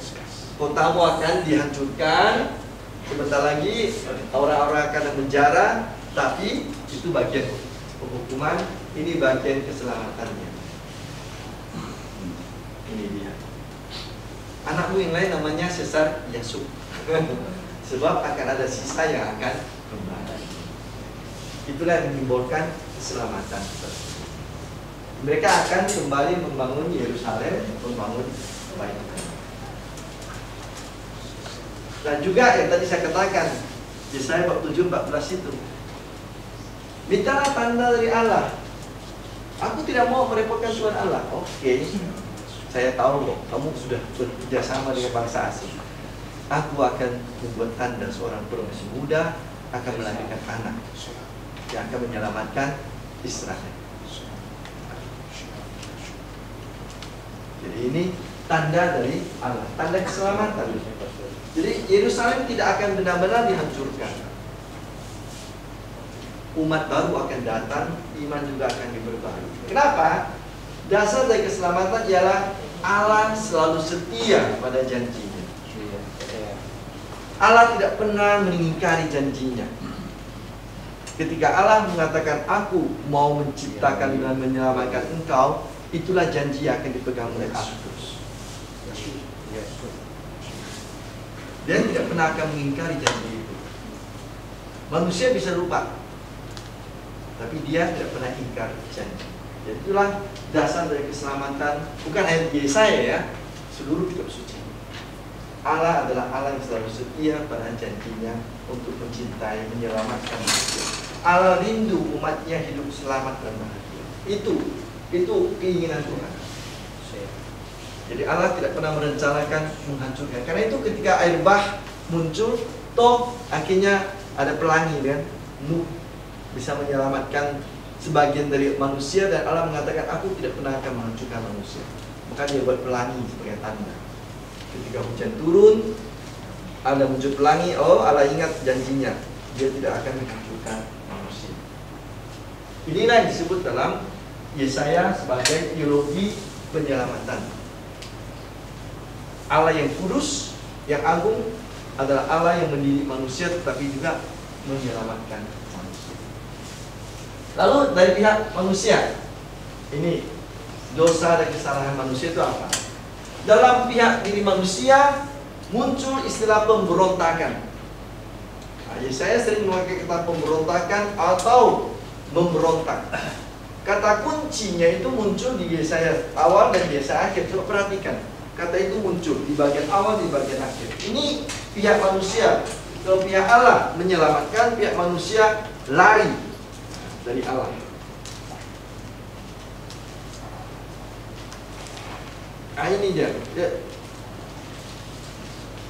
kotamu akan dihancurkan. Sebentar lagi orang-orang akan menjara, tapi itu bagian hukuman, ini bagian keselamatannya. Ini dia. Anakmu yang lain namanya Sesar Yasub. Sebab akan ada sisa yang akan kembali. Itulah yang menyimbolkan keselamatan. Mereka akan kembali membangun Yerusalem, membangun bait. Dan juga yang tadi saya katakan, Yesaya bab 7:14 itu, mintalah tanda dari Allah. Aku tidak mau merepotkan Tuhan Allah. Oke, saya tahu kok, kamu sudah bekerja sama dengan bangsa asing. Aku akan membuat tanda seorang perempuan muda akan melahirkan anak yang akan menyelamatkan Israel. Jadi ini tanda dari Allah, tanda keselamatan. Jadi Yerusalem tidak akan benar-benar dihancurkan. Umat baru akan datang, iman juga akan diperbarui. Kenapa? Dasar dari keselamatan ialah Allah selalu setia pada janjinya. Allah tidak pernah mengingkari janjinya. Ketika Allah mengatakan, aku mau menciptakan dan menyelamatkan engkau, itulah janji yang akan dipegang oleh Allah terus. Dia tidak pernah akan mengingkari janji itu. Manusia bisa lupa, tapi dia tidak pernah ingkar janji. Jadi itulah dasar dari keselamatan. Bukan ayat Yesaya ya, seluruh kitab suci. Allah adalah Allah yang selalu setia pada janjinya untuk mencintai, menyelamatkan manusia. Allah rindu umatnya hidup selamat dan bahagia. Itu keinginan Tuhan. Jadi Allah tidak pernah merencanakan menghancurkan. Karena itu ketika air bah muncul, toh akhirnya ada pelangi kan, Nuh bisa menyelamatkan sebagian dari manusia, dan Allah mengatakan, aku tidak pernah akan menghancurkan manusia. Maka dia buat pelangi sebagai tanda. Ketika hujan turun, ada muncul pelangi, oh Allah ingat janjinya, dia tidak akan menghancurkan manusia. Inilah yang disebut dalam Yesaya sebagai teologi penyelamatan. Allah yang kudus, yang agung adalah Allah yang mendidik manusia tetapi juga menyelamatkan manusia. Lalu dari pihak manusia, ini dosa dan kesalahan manusia itu apa? Dalam pihak diri manusia muncul istilah pemberontakan. Yesaya sering memakai kata pemberontakan atau memberontak. Kata kuncinya itu muncul di Yesaya awal dan Yesaya akhir. Coba perhatikan. Kata itu muncul di bagian awal, di bagian akhir. Ini pihak manusia. Kalau pihak Allah menyelamatkan, pihak manusia lari dari Allah. Nah ini dia.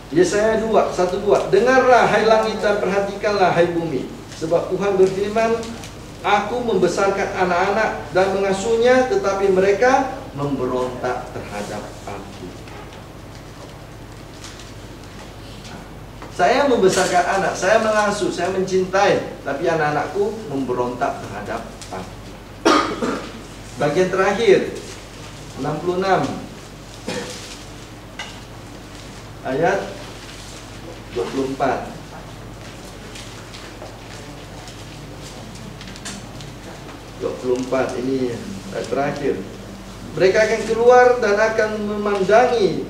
Yesaya 1:2. Dengarlah hai langit dan perhatikanlah hai bumi. Sebab Tuhan berfirman, aku membesarkan anak-anak dan mengasuhnya, tetapi mereka memberontak terhadap aku. Saya membesarkan anak, saya mengasuh, saya mencintai, tapi anak-anakku memberontak terhadap aku. Bagian terakhir 66 ayat 24. Ini ayat terakhir. Mereka akan keluar dan akan memandangi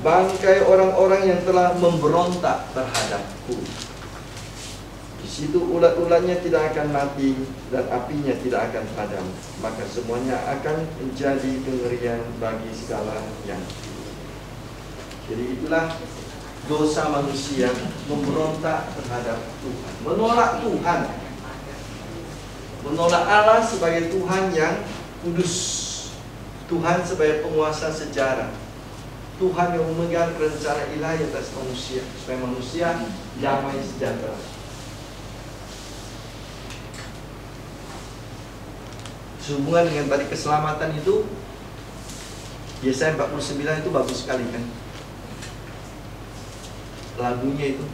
bangkai orang-orang yang telah memberontak terhadapku. Di situ ulat-ulatnya tidak akan mati dan apinya tidak akan padam, maka semuanya akan menjadi kengerian bagi segala yang hidup. Jadi itulah dosa manusia, memberontak terhadap Tuhan, menolak Tuhan, menolak Allah sebagai Tuhan yang kudus, Tuhan sebagai penguasa sejarah, Tuhan yang memegang rencana ilahi atas manusia, supaya manusia damai sejahtera. Sehubungan dengan tadi keselamatan itu, Yesaya 49 itu bagus sekali kan, lagunya itu.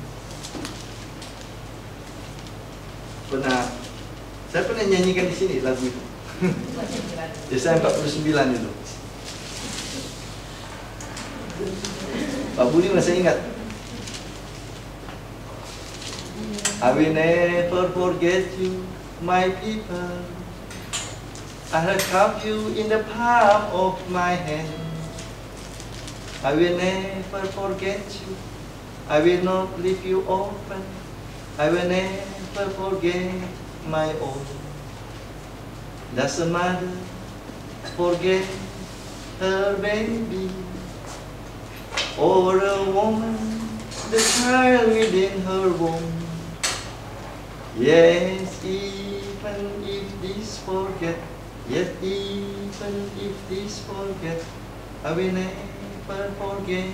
Saya pernah nyanyikan di sini lagu itu. Yesaya 49 itu. Pak Budi masih ingat? I will never forget you, my people. I have kept you in the palm of my hand. I will never forget you. I will not leave you orphan. I will never forget my own. Does a mother forget her baby? Or a woman, the child within her womb? Yes, even if this forget, yet even if this forget, I will never forget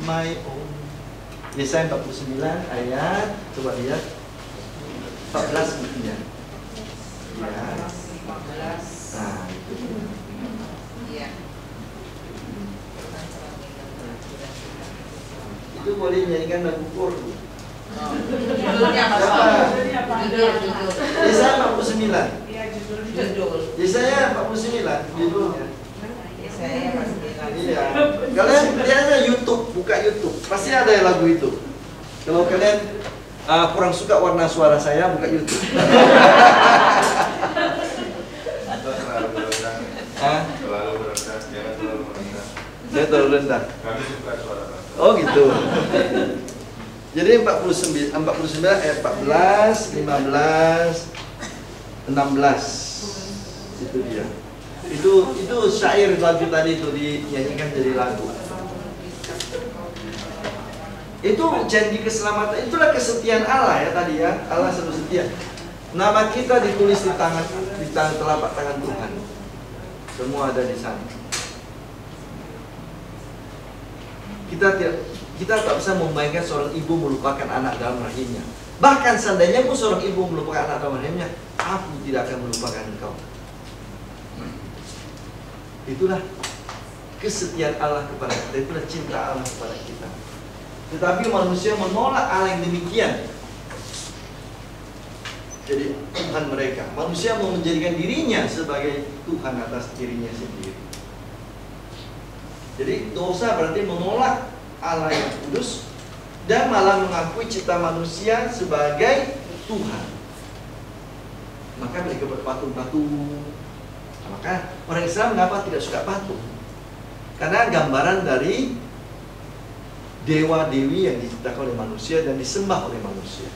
my own. Yesaya 49 ayat, coba lihat 14 buktinya. Ya. Nah, itu. Iya. Itu boleh nyanyikan lagu kor. Judulnya apa? Judul. Yesaya 49. Judul. Yesaya 49 judulnya. Yesaya 49. Iya. Kalian lihat YouTube, buka YouTube, pasti ada lagu itu. Kalau kalian kurang suka warna suara saya, buka YouTube. Terlalu rendah, jangan terlalu rendah. Saya terlalu rendah. Kami suka suara rendah. Oh gitu. Jadi 49 ayat 14, 15, 16. Itu dia. Itu syair lagu tadi itu dinyanyikan jadi lagu. Itu janji keselamatan, itulah kesetiaan Allah ya tadi ya. Allah selalu setia. Nama kita ditulis di tangan telapak tangan Tuhan. Semua ada di sana. Kita tak bisa membayangkan seorang ibu melupakan anak dalam rahimnya. Bahkan seandainya pun seorang ibu melupakan anak dalam rahimnya, aku tidak akan melupakan engkau. Itulah kesetiaan Allah kepada kita, itulah cinta Allah kepada kita. Tetapi manusia menolak Allah yang demikian. Jadi Tuhan mereka, manusia mau menjadikan dirinya sebagai Tuhan atas dirinya sendiri. Jadi dosa berarti menolak Allah yang kudus dan malah mengakui cipta manusia sebagai Tuhan. Maka mereka berpatung-patung. Maka orang Islam mengapa tidak suka patung? Karena gambaran dari dewa-dewi yang diciptakan oleh manusia dan disembah oleh manusia.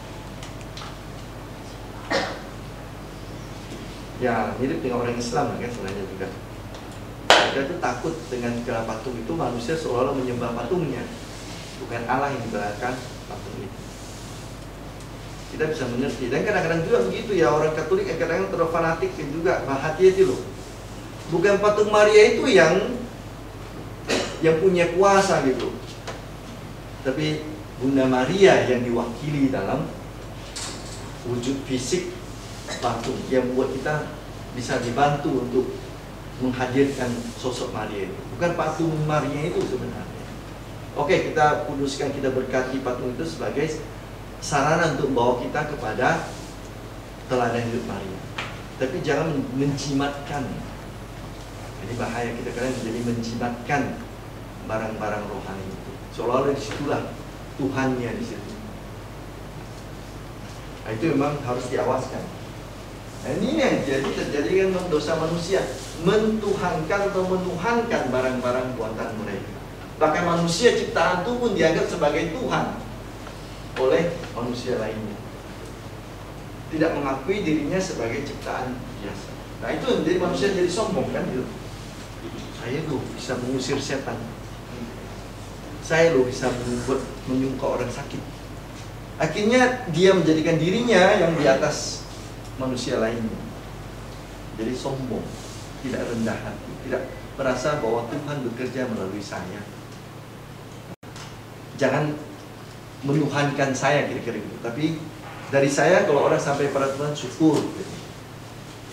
Ya, mirip dengan orang Islam kan sebenarnya juga. Mereka itu takut dengan segala patung itu, manusia seolah-olah menyembah patungnya, bukan Allah yang dibelakang patung itu. Kita bisa mengerti. Dan kadang-kadang juga begitu ya, orang Katolik yang kadang-kadang terlalu fanatik juga, hati-hati loh. Bukan patung Maria itu yang punya kuasa gitu, tapi Bunda Maria yang diwakili dalam wujud fisik patung yang buat kita bisa dibantu untuk menghadirkan sosok Maria itu. Bukan patung Maria itu sebenarnya. Oke, kita kuduskan, kita berkati patung itu sebagai sarana untuk membawa kita kepada teladan hidup Maria. Tapi jangan menjimatkan. Jadi bahaya kita kadang menjadi menjimatkan barang-barang rohani itu. Seolah-olah disitulah Tuhannya di situ. Nah, itu memang harus diawaskan. Nah, ini yang terjadi dengan dosa manusia, mentuhankan atau menuhankan barang-barang buatan mereka. Bahkan manusia ciptaan itu pun dianggap sebagai Tuhan oleh manusia lainnya. Tidak mengakui dirinya sebagai ciptaan biasa. Nah, itu menjadi manusia jadi sombong kan gitu. Saya loh bisa mengusir setan. Saya loh bisa menyungkap orang sakit. Akhirnya dia menjadikan dirinya yang di atas manusia lainnya. Jadi sombong, tidak rendah hati, tidak merasa bahwa Tuhan bekerja melalui saya. Jangan menuhankan saya kira-kira gitu. Tapi dari saya kalau orang sampai pada Tuhan syukur.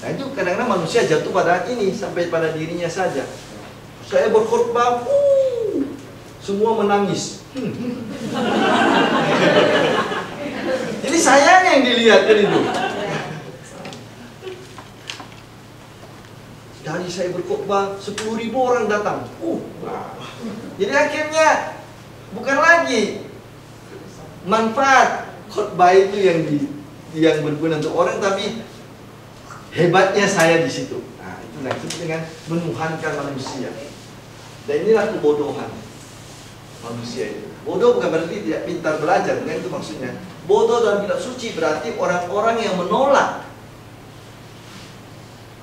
Nah, itu kadang-kadang manusia jatuh pada ini sampai pada dirinya saja. Saya berkhotbah, semua menangis. Jadi sayanya yang dilihat kan itu. Dari saya berkhotbah 10.000 orang datang. Jadi akhirnya bukan lagi manfaat khotbah itu yang berguna untuk orang, tapi hebatnya saya di situ. Nah, itu disebut dengan menuhankan manusia. Dan inilah kebodohan manusia itu. Bodoh bukan berarti tidak pintar belajar, bukan itu maksudnya. Bodoh dalam kitab suci berarti orang-orang yang menolak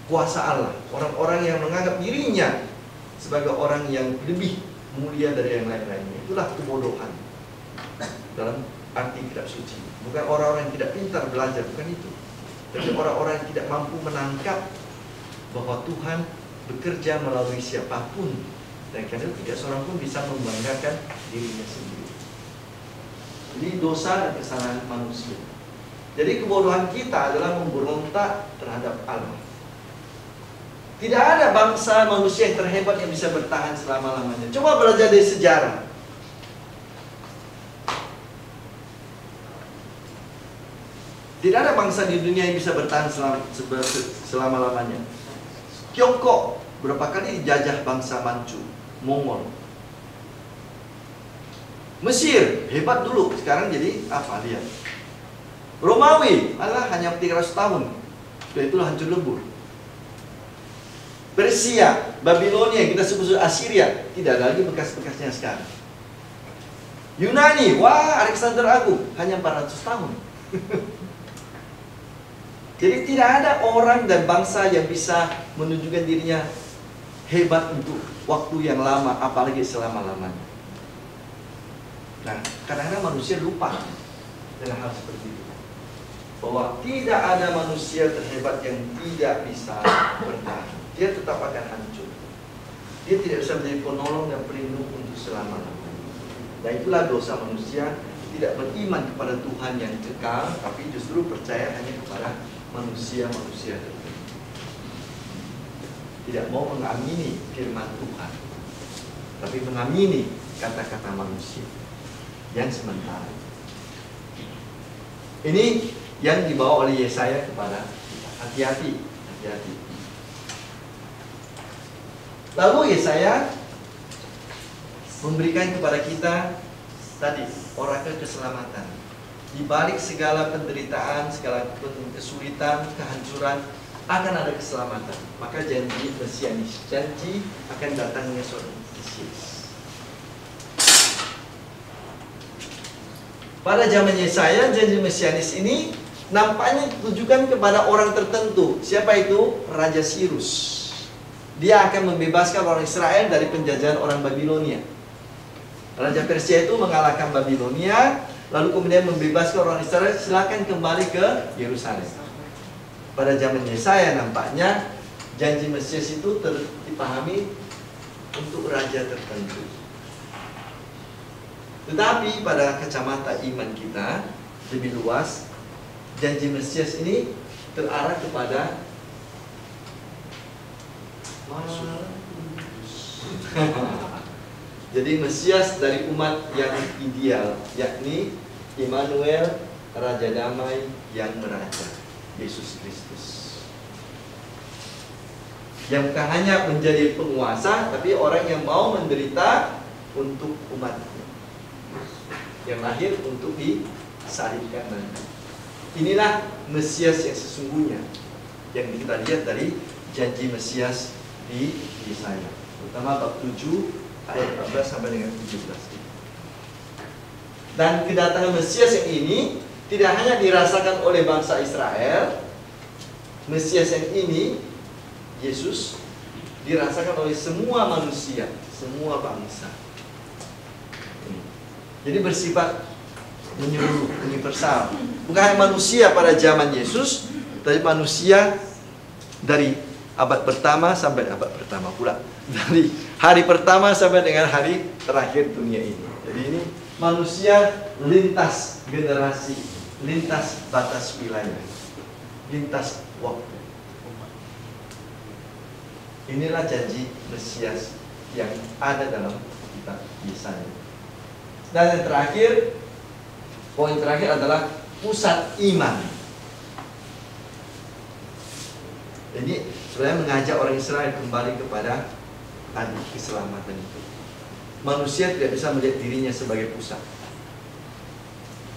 kuasa Allah, orang-orang yang menganggap dirinya sebagai orang yang lebih mulia dari yang lain-lainnya. Itulah kebodohan dalam arti kitab suci. Bukan orang-orang yang tidak pintar belajar, bukan itu. Tapi orang-orang yang tidak mampu menangkap bahwa Tuhan bekerja melalui siapapun. Dan karena itu tidak seorang pun bisa membanggakan dirinya sendiri. Jadi dosa dan kesalahan manusia. Jadi kebodohan kita adalah memberontak terhadap Allah. Tidak ada bangsa manusia yang terhebat yang bisa bertahan selama-lamanya. Coba belajar dari sejarah. Tidak ada bangsa di dunia yang bisa bertahan selama-lamanya. Tiongkok berapa kali dijajah bangsa Manchu, Mongol. Mesir hebat dulu, sekarang jadi apa dia? Romawi, hanya 300 tahun. Sudah itulah hancur lebur. Persia, Babilonia yang kita sebut Assyria, tidak ada lagi bekas-bekasnya sekarang. Yunani, Alexander Agung, hanya 400 tahun. Jadi tidak ada orang dan bangsa yang bisa menunjukkan dirinya hebat untuk waktu yang lama, apalagi selama-lamanya. Nah, kadang-kadang manusia lupa dengan hal seperti itu. Bahwa tidak ada manusia terhebat yang tidak bisa bertahan. Dia tetap akan hancur. Dia tidak bisa menjadi penolong dan pelindung untuk selama-lamanya. Dan itulah dosa manusia, tidak beriman kepada Tuhan yang kekal, tapi justru percaya hanya kepada manusia-manusia tertentu. Tidak mau mengamini firman Tuhan, tapi mengamini kata-kata manusia yang sementara. Ini yang dibawa oleh Yesaya kepada kita. Hati-hati, hati-hati. Lalu Yesaya memberikan kepada kita tadi orakel keselamatan. Di balik segala penderitaan, segala kesulitan, kehancuran, akan ada keselamatan. Maka janji mesianis, janji akan datangnya seorang Mesias. Pada zaman Yesaya, janji mesianis ini nampaknya ditujukan kepada orang tertentu. Siapa itu? Raja Sirus. Dia akan membebaskan orang Israel dari penjajahan orang Babilonia. Raja Persia itu mengalahkan Babilonia, lalu kemudian membebaskan orang Israel, silakan kembali ke Yerusalem. Pada zaman Yesaya nampaknya janji Mesias itu dipahami untuk raja tertentu. Tetapi pada kacamata iman kita lebih luas, janji Mesias ini terarah kepada Jadi Mesias dari umat yang ideal, yakni Immanuel, Raja Damai yang meraja, Yesus Kristus. Yang bukan hanya menjadi penguasa, tapi orang yang mau menderita untuk umatnya, yang lahir untuk disalibkan nanti. Inilah Mesias yang sesungguhnya, yang kita lihat dari janji Mesias di Yesaya, terutama bab 7 ayat 14 sampai dengan 17. Dan kedatangan Mesias yang ini tidak hanya dirasakan oleh bangsa Israel. Mesias yang ini, Yesus, dirasakan oleh semua manusia, semua bangsa. Jadi bersifat menyeluruh, universal. Bukan hanya manusia pada zaman Yesus, tapi manusia dari abad pertama sampai abad pertama pula. Dari hari pertama sampai dengan hari terakhir dunia ini. Jadi ini manusia lintas generasi, lintas batas wilayah, lintas waktu. Inilah janji Mesias yang ada dalam kitab Yesaya. Dan yang terakhir, poin terakhir adalah pusat iman. Jadi sebenarnya mengajak orang Israel kembali kepada tadi keselamatan itu. Manusia tidak bisa melihat dirinya sebagai pusat.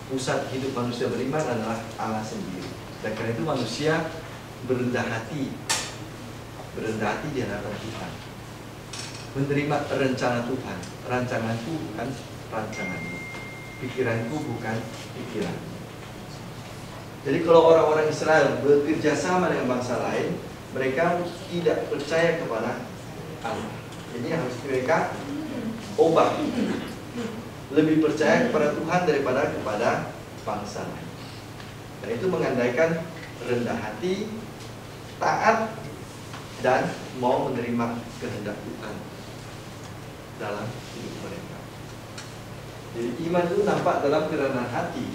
Pusat hidup manusia beriman adalah Allah sendiri. Dan karena itu manusia berendah hati di hadapan Tuhan, menerima rencana Tuhan. Rancanganku bukan rancanganmu, pikiranku bukan pikiranmu. Jadi kalau orang-orang Israel bekerja sama dengan bangsa lain, mereka tidak percaya kepada Allah. Jadi harus mereka ubah, lebih percaya kepada Tuhan daripada kepada bangsa lain. Dan itu mengandaikan rendah hati, taat, dan mau menerima kehendak Tuhan dalam hidup mereka. Jadi iman itu nampak dalam kerendahan hati,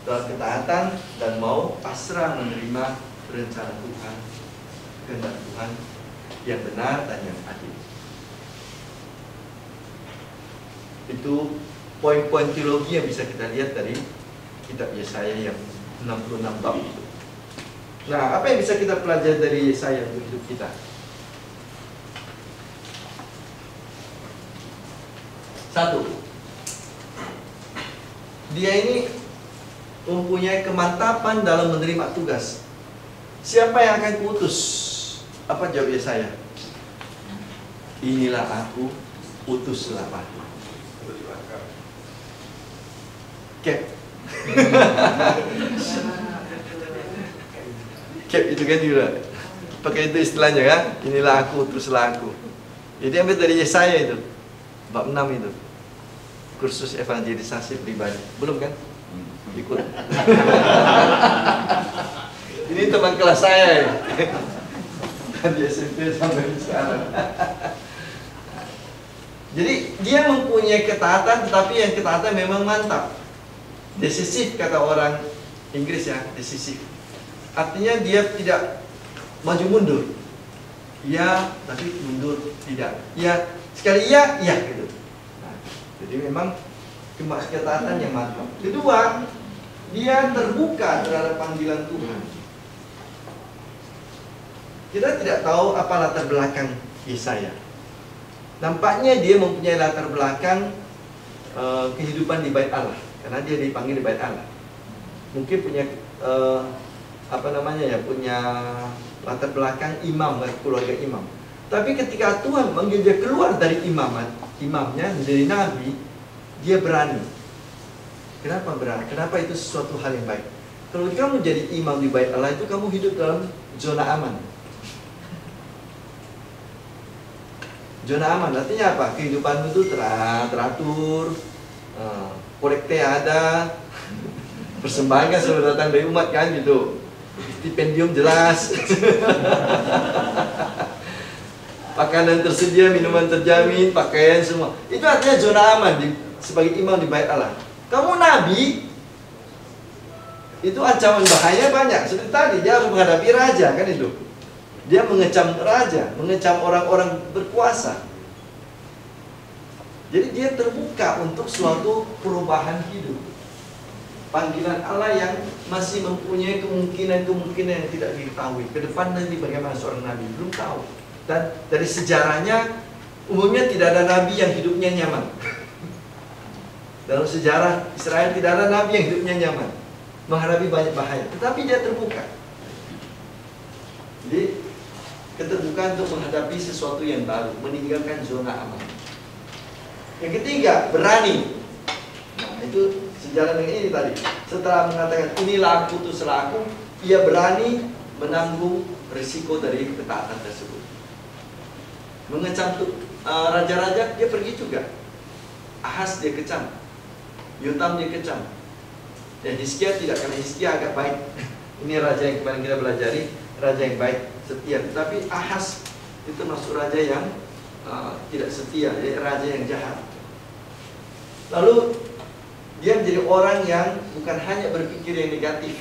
dalam ketaatan, dan mau pasrah menerima rencana Tuhan, kehendak Tuhan yang benar dan yang adil. Itu poin-poin teologi yang bisa kita lihat dari kitab Yesaya yang 66 bab itu. Nah, apa yang bisa kita pelajari dari Yesaya untuk hidup kita? Satu, dia ini mempunyai kemantapan dalam menerima tugas. Siapa yang akan kuutus? Apa jawab Yesaya? Inilah aku, utuslah aku. Cap. Cap itu kan juga pakai itu istilahnya kan. Inilah aku, utuslah aku. Jadi ambil dari Yesaya itu, bab 6 itu, kursus evangelisasi pribadi. Belum kan? Ikut. Ini teman kelas saya ya. Dari SMP sampai sekarang. Jadi dia mempunyai ketaatan, tetapi yang ketaatan memang mantap. Decisif kata orang Inggris ya, decisif. Artinya dia tidak maju mundur. Ya, tapi mundur tidak. Ya, sekali iya, iya gitu. Nah, jadi memang ketaatan yang mantap. Kedua, dia terbuka terhadap panggilan Tuhan. Kita tidak tahu apa latar belakang Yesaya. Nampaknya dia mempunyai latar belakang kehidupan di Bait Allah, karena dia dipanggil di Bait Allah. Mungkin punya punya latar belakang imam, keluarga imam. Tapi ketika Tuhan manggil dia keluar dari imamnya menjadi nabi, dia berani. Kenapa berani? Kenapa itu sesuatu hal yang baik? Kalau kamu jadi imam di Bait Allah itu kamu hidup dalam zona aman. Zona aman artinya apa? Kehidupanmu itu teratur, kolekte ada, persembahan selalu datang dari umat kan gitu, stipendium jelas, makanan tersedia, minuman terjamin, pakaian semua. Itu artinya zona aman sebagai imam di Bait Allah. Kamu nabi, itu ancaman bahaya banyak. Seperti tadi dia harus menghadapi raja kan itu. Dia mengecam raja, mengecam orang-orang berkuasa. Jadi dia terbuka untuk suatu perubahan hidup. Panggilan Allah yang masih mempunyai kemungkinan-kemungkinan yang tidak diketahui. Ke depan nanti bagaimana seorang nabi, belum tahu. Dan dari sejarahnya, umumnya tidak ada nabi yang hidupnya nyaman. Dalam sejarah Israel tidak ada nabi yang hidupnya nyaman, menghadapi banyak bahaya. Tetapi dia terbuka. Jadi keterbukaan untuk menghadapi sesuatu yang baru, meninggalkan zona aman. Yang ketiga, berani. Nah, itu sejalan dengan ini tadi. Setelah mengatakan inilah aku, utuslah aku, ia berani menanggung risiko dari ketaatan tersebut. Mengecam raja-raja, dia pergi juga. Ahaz dia kecam, Yotam dia kecam. Dan Hizkia tidak, karena Hizkia agak baik. Ini raja yang kemarin kita belajari, raja yang baik, setia. Tetapi Ahaz itu masuk raja yang tidak setia, jadi raja yang jahat. Lalu dia menjadi orang yang bukan hanya berpikir yang negatif.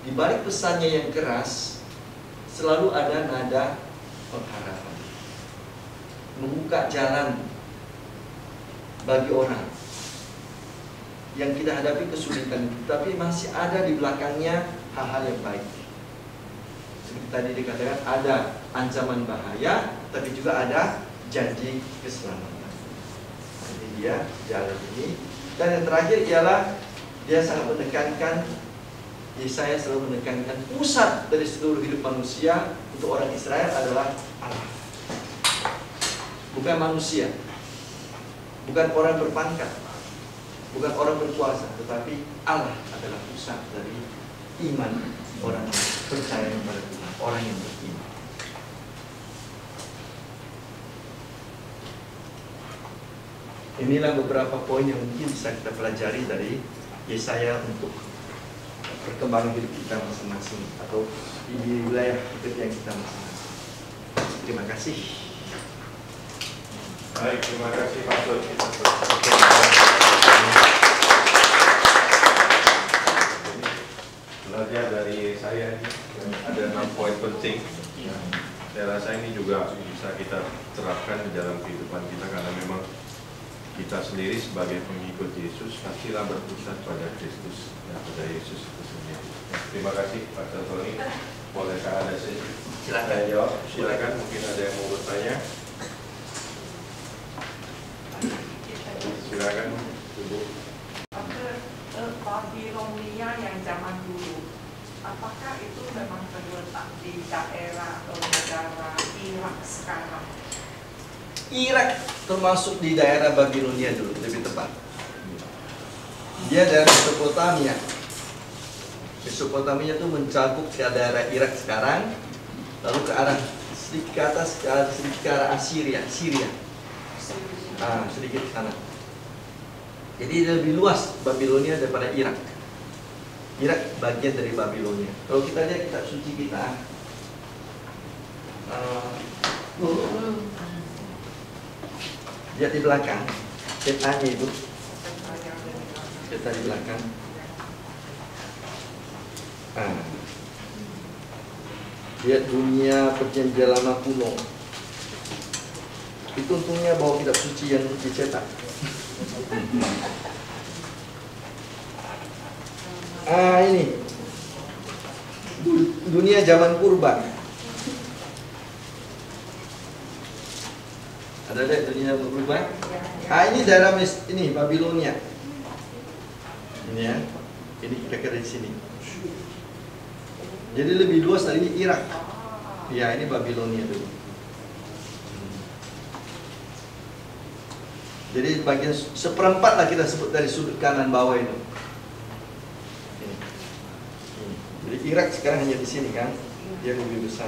Di balik pesannya yang keras, selalu ada nada pengharapan, membuka jalan bagi orang yang kita hadapi kesulitan, tapi masih ada di belakangnya hal-hal yang baik. Seperti tadi dikatakan ada ancaman bahaya, tapi juga ada janji keselamatan. Jadi dia jalan ini. Dan yang terakhir ialah dia sangat menekankan, Yesaya selalu menekankan pusat dari seluruh hidup manusia untuk orang Israel adalah Allah, bukan manusia, bukan orang berpangkat, bukan orang berkuasa, tetapi Allah adalah pusat dari iman orang yang percaya kepada Tuhan, orang yang beriman. Inilah beberapa poin yang mungkin bisa kita pelajari dari Yesaya untuk perkembangan hidup kita masing-masing atau di wilayah hidup yang kita masing-masing. Terima kasih. Baik, terima kasih Pak Dut. Belajar dari Yesaya ini ada 6 poin penting. Saya rasa ini juga bisa kita terapkan di dalam kehidupan kita, karena memang kita sendiri sebagai pengikut Yesus pastilah berpusat pada Kristus dan pada Yesus itu sendiri. Terima kasih Pak Tony. Bolehkah ada sesi? Silakan jawab. Silakan, mungkin ada yang mau bertanya. Silakan, Ibu. Babilonia yang zaman dulu, apakah itu memang terletak di daerah atau negara Irak sekarang? Irak termasuk di daerah Babilonia dulu, lebih tepat. Dia dari Mesopotamia. Mesopotamia itu mencakup ke daerah Irak sekarang, lalu ke arah sedikit ke atas, sedikit ke arah Syria. Sedikit ke sana. Jadi lebih luas Babilonia daripada Irak. Irak bagian dari Babilonia. Kalau kita lihat kitab suci kita, lihat di belakang, petanya itu, peta di belakang. Lihat dunia perjanjian lama kuno. Itu untungnya bawa kitab suci yang dicetak. Ini dunia zaman purba. Ada lihat dunia zaman purba? Ini daerah ini Babilonia. Ini ya. Ini kira-kira di sini. Jadi lebih luas dari Irak. Ya, ini Babilonia dulu. Jadi bagian seperempat lah kita sebut dari sudut kanan bawah itu. Ini. Jadi Irak sekarang hanya di sini kan, dia lebih besar.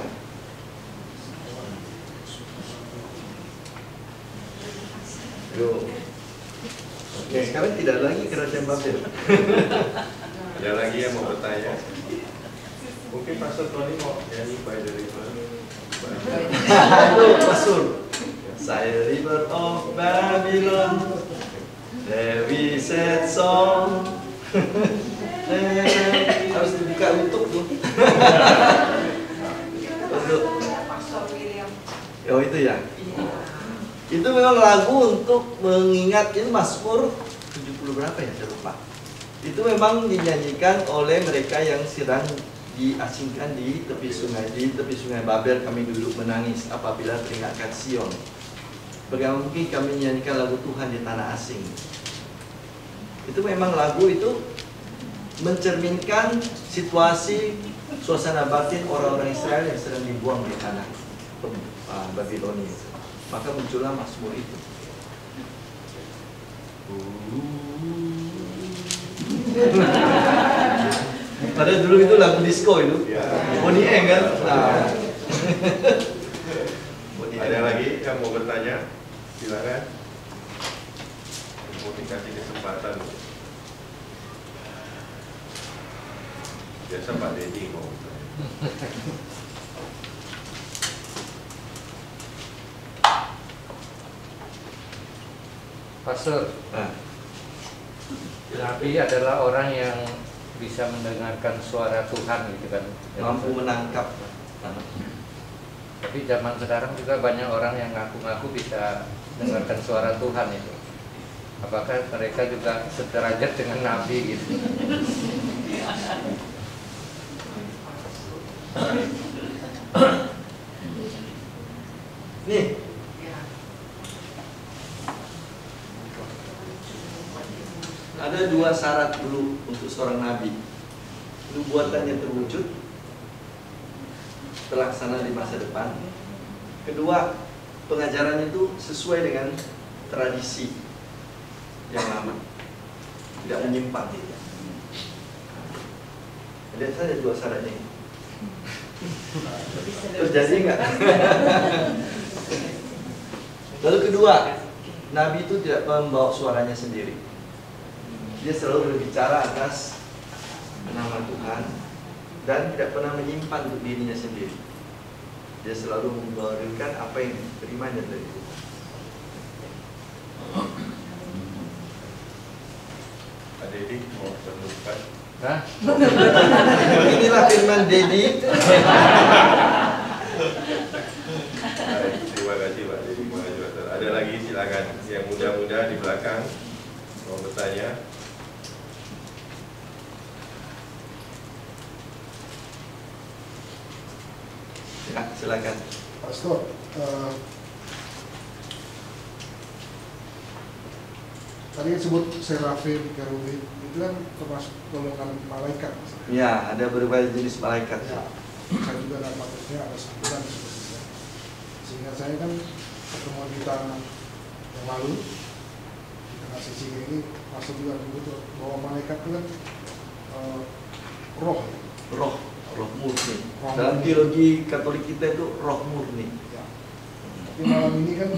Oke, sekarang tidak lagi kerajaan Babel. Ada lagi yang mau bertanya? Mungkin Pastor Tony mau nyanyi By the River. Halo, Pastor. Saya River of Babylon, there we said song. Harus dibuka untuk tuh. Untuk. Pastor William. Oh itu ya. Itu memang lagu untuk mengingat, ini Mazmur 70 berapa ya, saya lupa. Itu memang dinyanyikan oleh mereka yang sedang diasingkan di tepi sungai Babel. Kami duduk menangis apabila teringatkan Sion. Bagaimana mungkin kami menyanyikan lagu Tuhan di tanah asing. Itu memang lagu itu mencerminkan situasi suasana batin orang-orang Israel yang sedang dibuang di tanah Babilonia. Maka muncullah Mazmur itu. Padahal dulu itu lagu disco itu. Bonnie M kan? Nah. Ada lagi yang mau bertanya? Silakan. Mau dikasih kesempatan. Biasa Pak Deddy mau bertanya. Pastor, Nabi adalah orang yang bisa mendengarkan suara Tuhan gitu kan, Mampu menangkap. Tapi zaman sekarang juga banyak orang yang ngaku-ngaku bisa mendengarkan suara Tuhan itu. Apakah mereka juga sederajat dengan Nabi gitu? Nih, ada dua syarat dulu untuk seorang nabi. Nubuatannya terwujud, terlaksana di masa depan. Kedua, pengajarannya itu sesuai dengan tradisi yang lama, tidak menyimpang. Lihat saja dua syaratnya. Terjadi nggak? Lalu kedua, nabi itu tidak membawa suaranya sendiri. Dia selalu berbicara atas nama Tuhan dan tidak pernah menyimpan untuk dirinya sendiri. Dia selalu memberikan apa yang diterimanya dari Tuhan. Pak Deddy mau teruskan. Hah? Inilah firman Dedi. Terima kasih Pak Deddy. Ada lagi silakan. Yang muda-muda di belakang mau bertanya. Ya, silakan. Pastor, tadi yang sebut serafim, kerubim, itu kan termasuk golongan malaikat. Ya, ada berbagai jenis malaikat. Ya, saya juga dapat maksudnya ada 9 sebetulnya. Sehingga saya kan pertemuan kita yang lalu di tengah sesi ini masuk juga betul bahwa malaikat itu kan roh. Roh murni. Dalam teologi Katolik kita itu roh murni. Ya. Tapi malam ini kan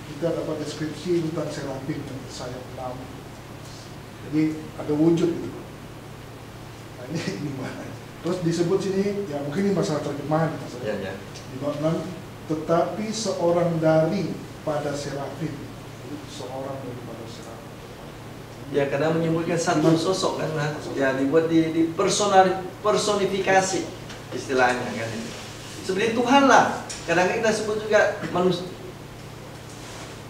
kita dapat deskripsi tentang serafim yang sayap 6. Jadi ada wujud gitu. Nah ini gimana? Terus disebut sini, ya mungkin ini masalah terjemahan. Ya. Di bab 6, tetapi seorang dari pada serafim. Jadi seorang daripada serafim. Ya, karena menyebutkan satu sosok kan, ya dibuat di personifikasi istilahnya kan. Seperti Tuhan lah. Kadang kita sebut juga manusia.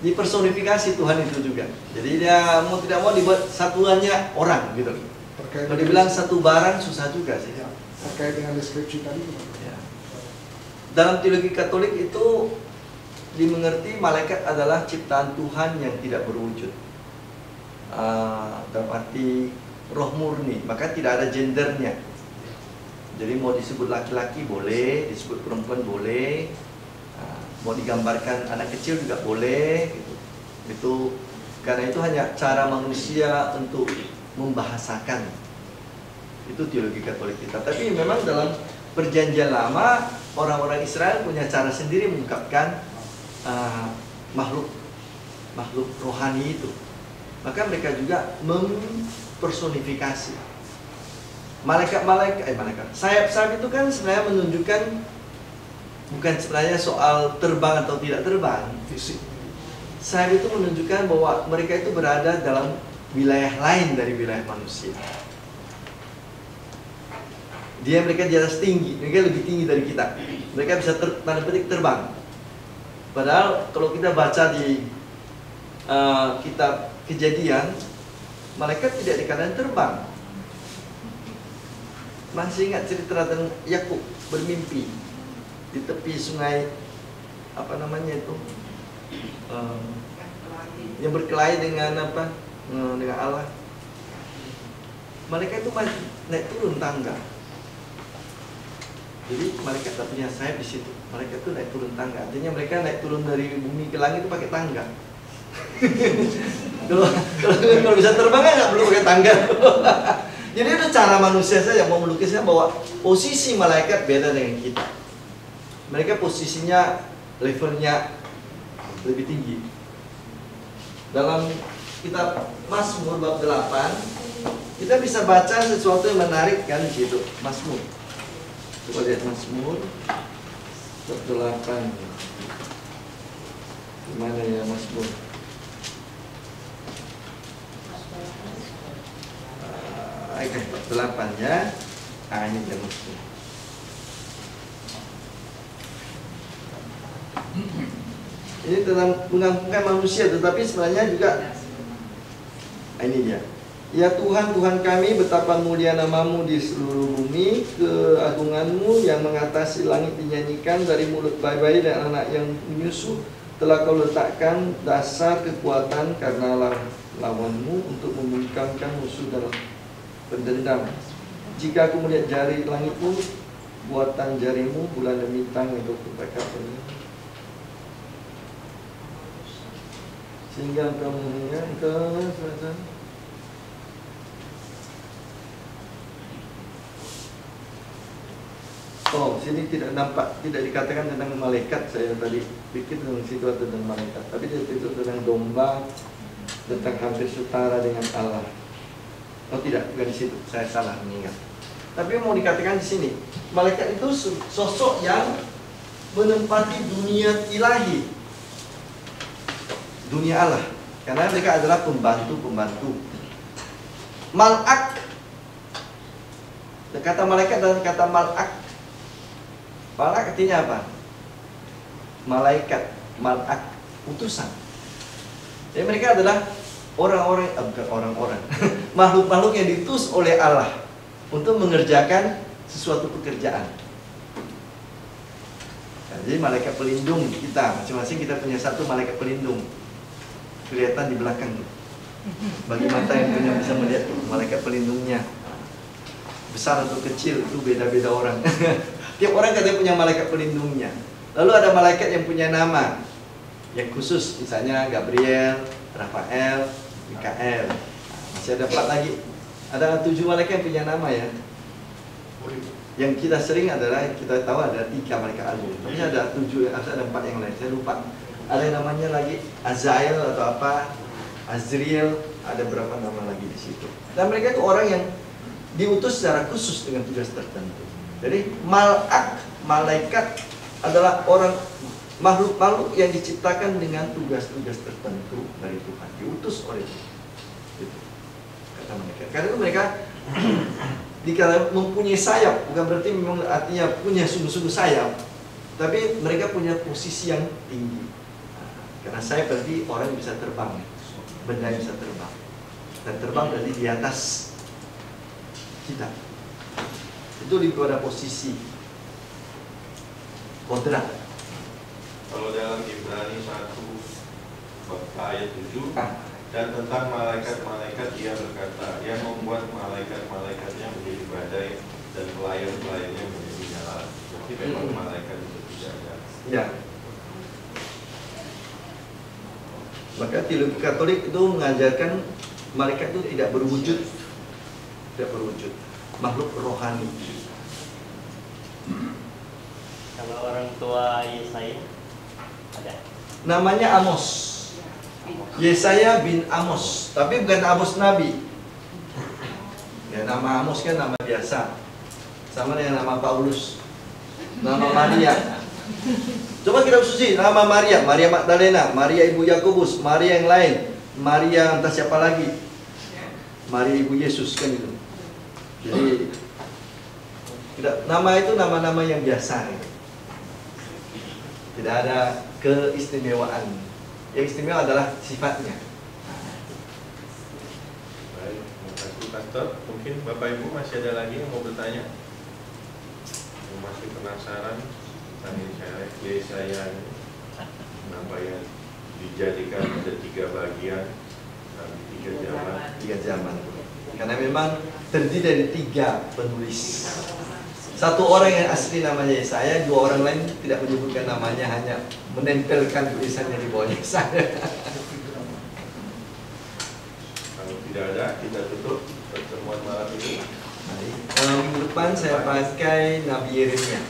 Dipersonifikasi Tuhan itu juga. Jadi dia mau tidak mau dibuat satuannya orang gitu. Kalau dibilang satu barang susah juga sih. Ya, terkait dengan deskripsi tadi. Ya. Dalam teologi Katolik itu dimengerti malaikat adalah ciptaan Tuhan yang tidak berwujud. Dalam arti roh murni, maka tidak ada gendernya. Jadi mau disebut laki-laki boleh, disebut perempuan boleh, mau digambarkan anak kecil juga boleh gitu. Itu karena itu hanya cara manusia untuk membahasakan. Itu teologi Katolik kita. Tapi memang dalam perjanjian lama orang-orang Israel punya cara sendiri mengungkapkan makhluk rohani itu. Maka mereka juga mempersonifikasi sayap-sayap itu kan sebenarnya menunjukkan bukan sebenarnya soal terbang atau tidak terbang. Fisik. Sayap itu menunjukkan bahwa mereka itu berada dalam wilayah lain dari wilayah manusia. Mereka di atas tinggi, mereka lebih tinggi dari kita. Mereka bisa tanda petik terbang. Padahal kalau kita baca di kitab Kejadian, malaikat tidak di keadaan terbang. Masih ingat cerita tentang Yakub bermimpi di tepi sungai apa namanya itu, yang berkelahi dengan apa, dengan Allah. Malaikat itu naik turun tangga. Jadi malaikat tak punya sayap di situ. Malaikat itu naik turun tangga. Artinya mereka naik turun dari bumi ke langit itu pakai tangga. Kalau bisa terbang kan nggak perlu pakai tangga. Jadi itu cara manusia saja mau melukisnya bahwa posisi malaikat beda dengan kita. Mereka posisinya levelnya lebih tinggi. Dalam kitab Mazmur bab 8 kita bisa baca sesuatu yang menarik kan di situ. Mazmur. Coba lihat Mazmur bab 8. Gimana ya Mazmur? Oke, 8 ya. Ini dia Mazmur. Ini tentang mengampungkan manusia, tetapi sebenarnya juga ini dia. Ya Tuhan, Tuhan kami, betapa mulia namamu di seluruh bumi. Keagunganmu yang mengatasi langit dinyanyikan. Dari mulut bayi-bayi dan anak yang menyusu telah kau letakkan dasar kekuatan karena lawanmu untuk membungkamkan musuh dan pendendam. Jika aku melihat jari langitmu, buatan jarimu, bulan dan bintang untuk berkata-kata, sehingga engkau mengingatkan sini tidak nampak, tidak dikatakan tentang malaikat. Saya tadi pikir tentang situ tentang malaikat, tapi dia itu tentang domba, tentang hampir setara dengan Allah. Oh tidak, bukan di situ. Saya salah mengingat. Tapi mau dikatakan di sini, malaikat itu sosok yang menempati dunia ilahi, dunia Allah, karena mereka adalah pembantu-pembantu. Malak, kata malaikat dan kata malak. Malak artinya apa? Malaikat, malak, utusan. Jadi mereka adalah orang-orang, bukan orang-orang, makhluk-makhluk yang diutus oleh Allah untuk mengerjakan sesuatu pekerjaan. Nah, jadi malaikat pelindung kita, masing-masing kita punya satu malaikat pelindung. Kelihatan di belakang tuh. Bagi mata yang punya bisa melihat tuh, malaikat pelindungnya. Besar atau kecil itu beda-beda orang. Tiap orang katanya punya malaikat pelindungnya. Lalu ada malaikat yang punya nama yang khusus, misalnya Gabriel, Rafael, Mikael. Masih ada 4 lagi. Ada 7 malaikat yang punya nama ya. Yang kita sering adalah, kita tahu ada 3 malaikat agung. Tapi ada 7, ada 4 yang lain. Saya lupa. Ada yang namanya lagi Azael atau apa, Azriel. Ada berapa nama lagi di situ. Dan mereka itu orang yang diutus secara khusus dengan tugas tertentu. Jadi malaikat adalah orang makhluk-makhluk yang diciptakan dengan tugas-tugas tertentu dari Tuhan, diutus oleh Tuhan. Gitu. Kata mereka. Karena itu mereka dikatakan mempunyai sayap, bukan berarti memang artinya punya sungguh-sungguh sayap, tapi mereka punya posisi yang tinggi. Karena sayap berarti orang yang bisa terbang, benda yang bisa terbang, dan terbang berarti di atas kita. Itu lebih pada posisi kodrat. Kalau dalam Ibrani 1 ayat 7 dan tentang malaikat-malaikat ia berkata, yang membuat malaikat-malaikatnya menjadi badai dan pelayan-pelayannya menjadi nyala. Berarti memang malaikat itu tidak ada. Ya. Maka teologi Katolik itu mengajarkan malaikat itu tidak berwujud, makhluk rohani. Kalau orang tua Yesaya ada. Namanya Amos. Yesaya bin Amos, tapi bukan Amos Nabi. Ya, nama Amos kan nama biasa. Sama dengan nama Paulus. Nama Maria. Coba kita susi nama Maria, Maria Magdalena, Maria ibu Yakobus, Maria yang lain, Maria entah siapa lagi. Maria ibu Yesus kan itu. Jadi tidak, nama itu nama-nama yang biasa. Tidak ada keistimewaan. Yang istimewa adalah sifatnya. Baik, terima kasih Pastor. Mungkin Bapak Ibu masih ada lagi yang mau bertanya? Yang masih penasaran tentang Yesaya ini? Kenapa ya dijadikan ada 3 bagian dan 3 zaman? 3 zaman. Karena memang terdiri dari 3 penulis. Satu orang yang asli namanya Yesaya, 2 orang lain tidak menyebutkan namanya, hanya menempelkan tulisannya di bawah Yesaya. Kalau tidak ada, kita tutup pertemuan malam ini. Minggu depan saya pakai Nabi Yeremia.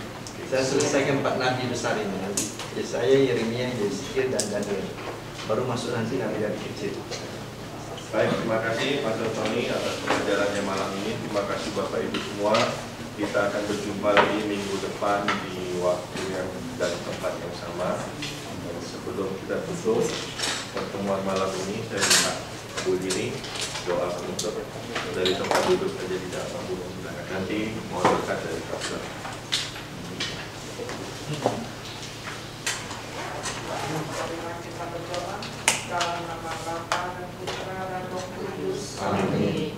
Saya selesaikan 4 nabi besar ini nanti. Yesaya, Yeremia, Yeskiel, dan Daniel. Baru masuk nanti nabi-nabi kecil. Baik, terima kasih Pastor Tony atas pengajarannya malam ini. Terima kasih Bapak Ibu semua. Kita akan berjumpa lagi minggu depan di waktu yang dan tempat yang sama. Dan sebelum kita tutup pertemuan malam ini, saya minta Bu Dini doa penutup dari tempat duduk saja di dalam panggung. Nanti mohon berkat dari Pastor. Marilah kita berdoa dalam nama Bapa dan Putra dan Roh Kudus. Amin.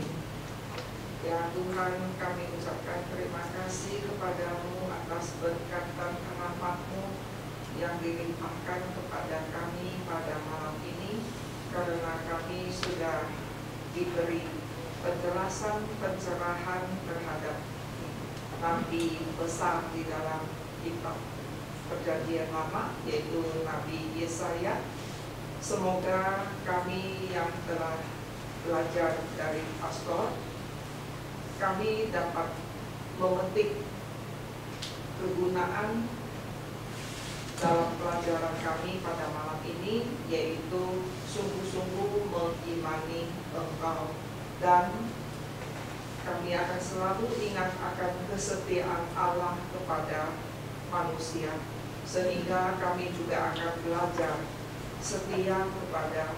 Ya Tuhan, kami ucapkan terima kasih kepadamu atas berkat dan rahmat-Mu yang dilimpahkan kepada kami pada malam ini, karena kami sudah diberi penjelasan pencerahan terhadap nabi besar di dalam kitab Perjanjian Lama, yaitu Nabi Yesaya. Semoga kami yang telah belajar dari pastor, kami dapat memetik kegunaan dalam pelajaran kami pada malam ini, yaitu sungguh-sungguh mengimani Engkau, dan kami akan selalu ingat akan kesetiaan Allah kepada manusia, sehingga kami juga akan belajar setia kepada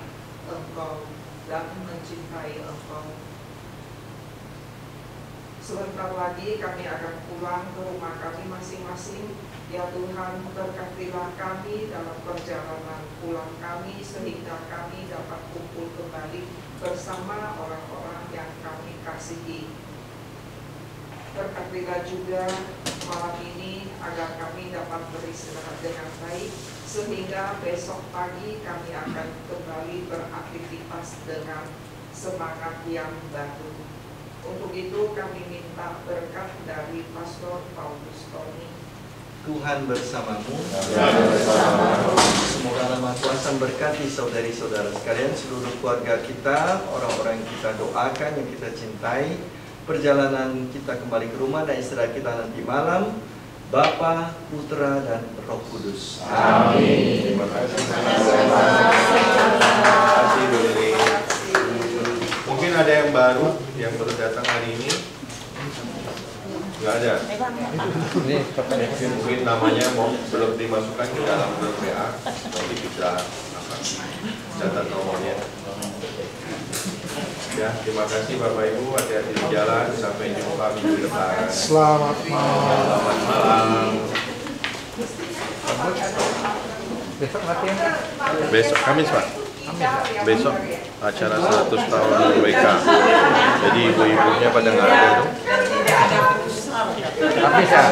Engkau dan mencintai Engkau. Sebentar lagi kami akan pulang ke rumah kami masing-masing. Ya Tuhan, berkatilah kami dalam perjalanan pulang kami, sehingga kami dapat kumpul kembali bersama orang-orang yang kami kasihi. Berkatilah juga malam ini agar kami dapat beristirahat dengan baik, sehingga besok pagi kami akan kembali beraktivitas dengan semangat yang baru. Untuk itu kami minta berkat dari Pastor Paulus Tony. Tuhan bersamamu. Semoga Allah Kuasa berkati saudari-saudara sekalian, seluruh keluarga kita, orang-orang yang kita doakan, yang kita cintai, perjalanan kita kembali ke rumah dan istirahat kita nanti malam. Bapa, Putra, dan Roh Kudus. Amin. Terima kasih. Terima kasih Bu Lili. Mungkin ada yang baru yang baru datang hari ini? Nggak ada. Mungkin namanya mau belum dimasukkan ke dalam grup WA, nanti bisa catat nomornya. Ya, terima kasih Bapak Ibu, hati-hati di jalan, sampai jumpa minggu depan. Selamat malam. Selamat malam. Besok latihan. Besok Kamis Pak. Besok acara 100 tahun WK. Jadi ibu-ibunya pada nggak ada tuh. Kamis ya.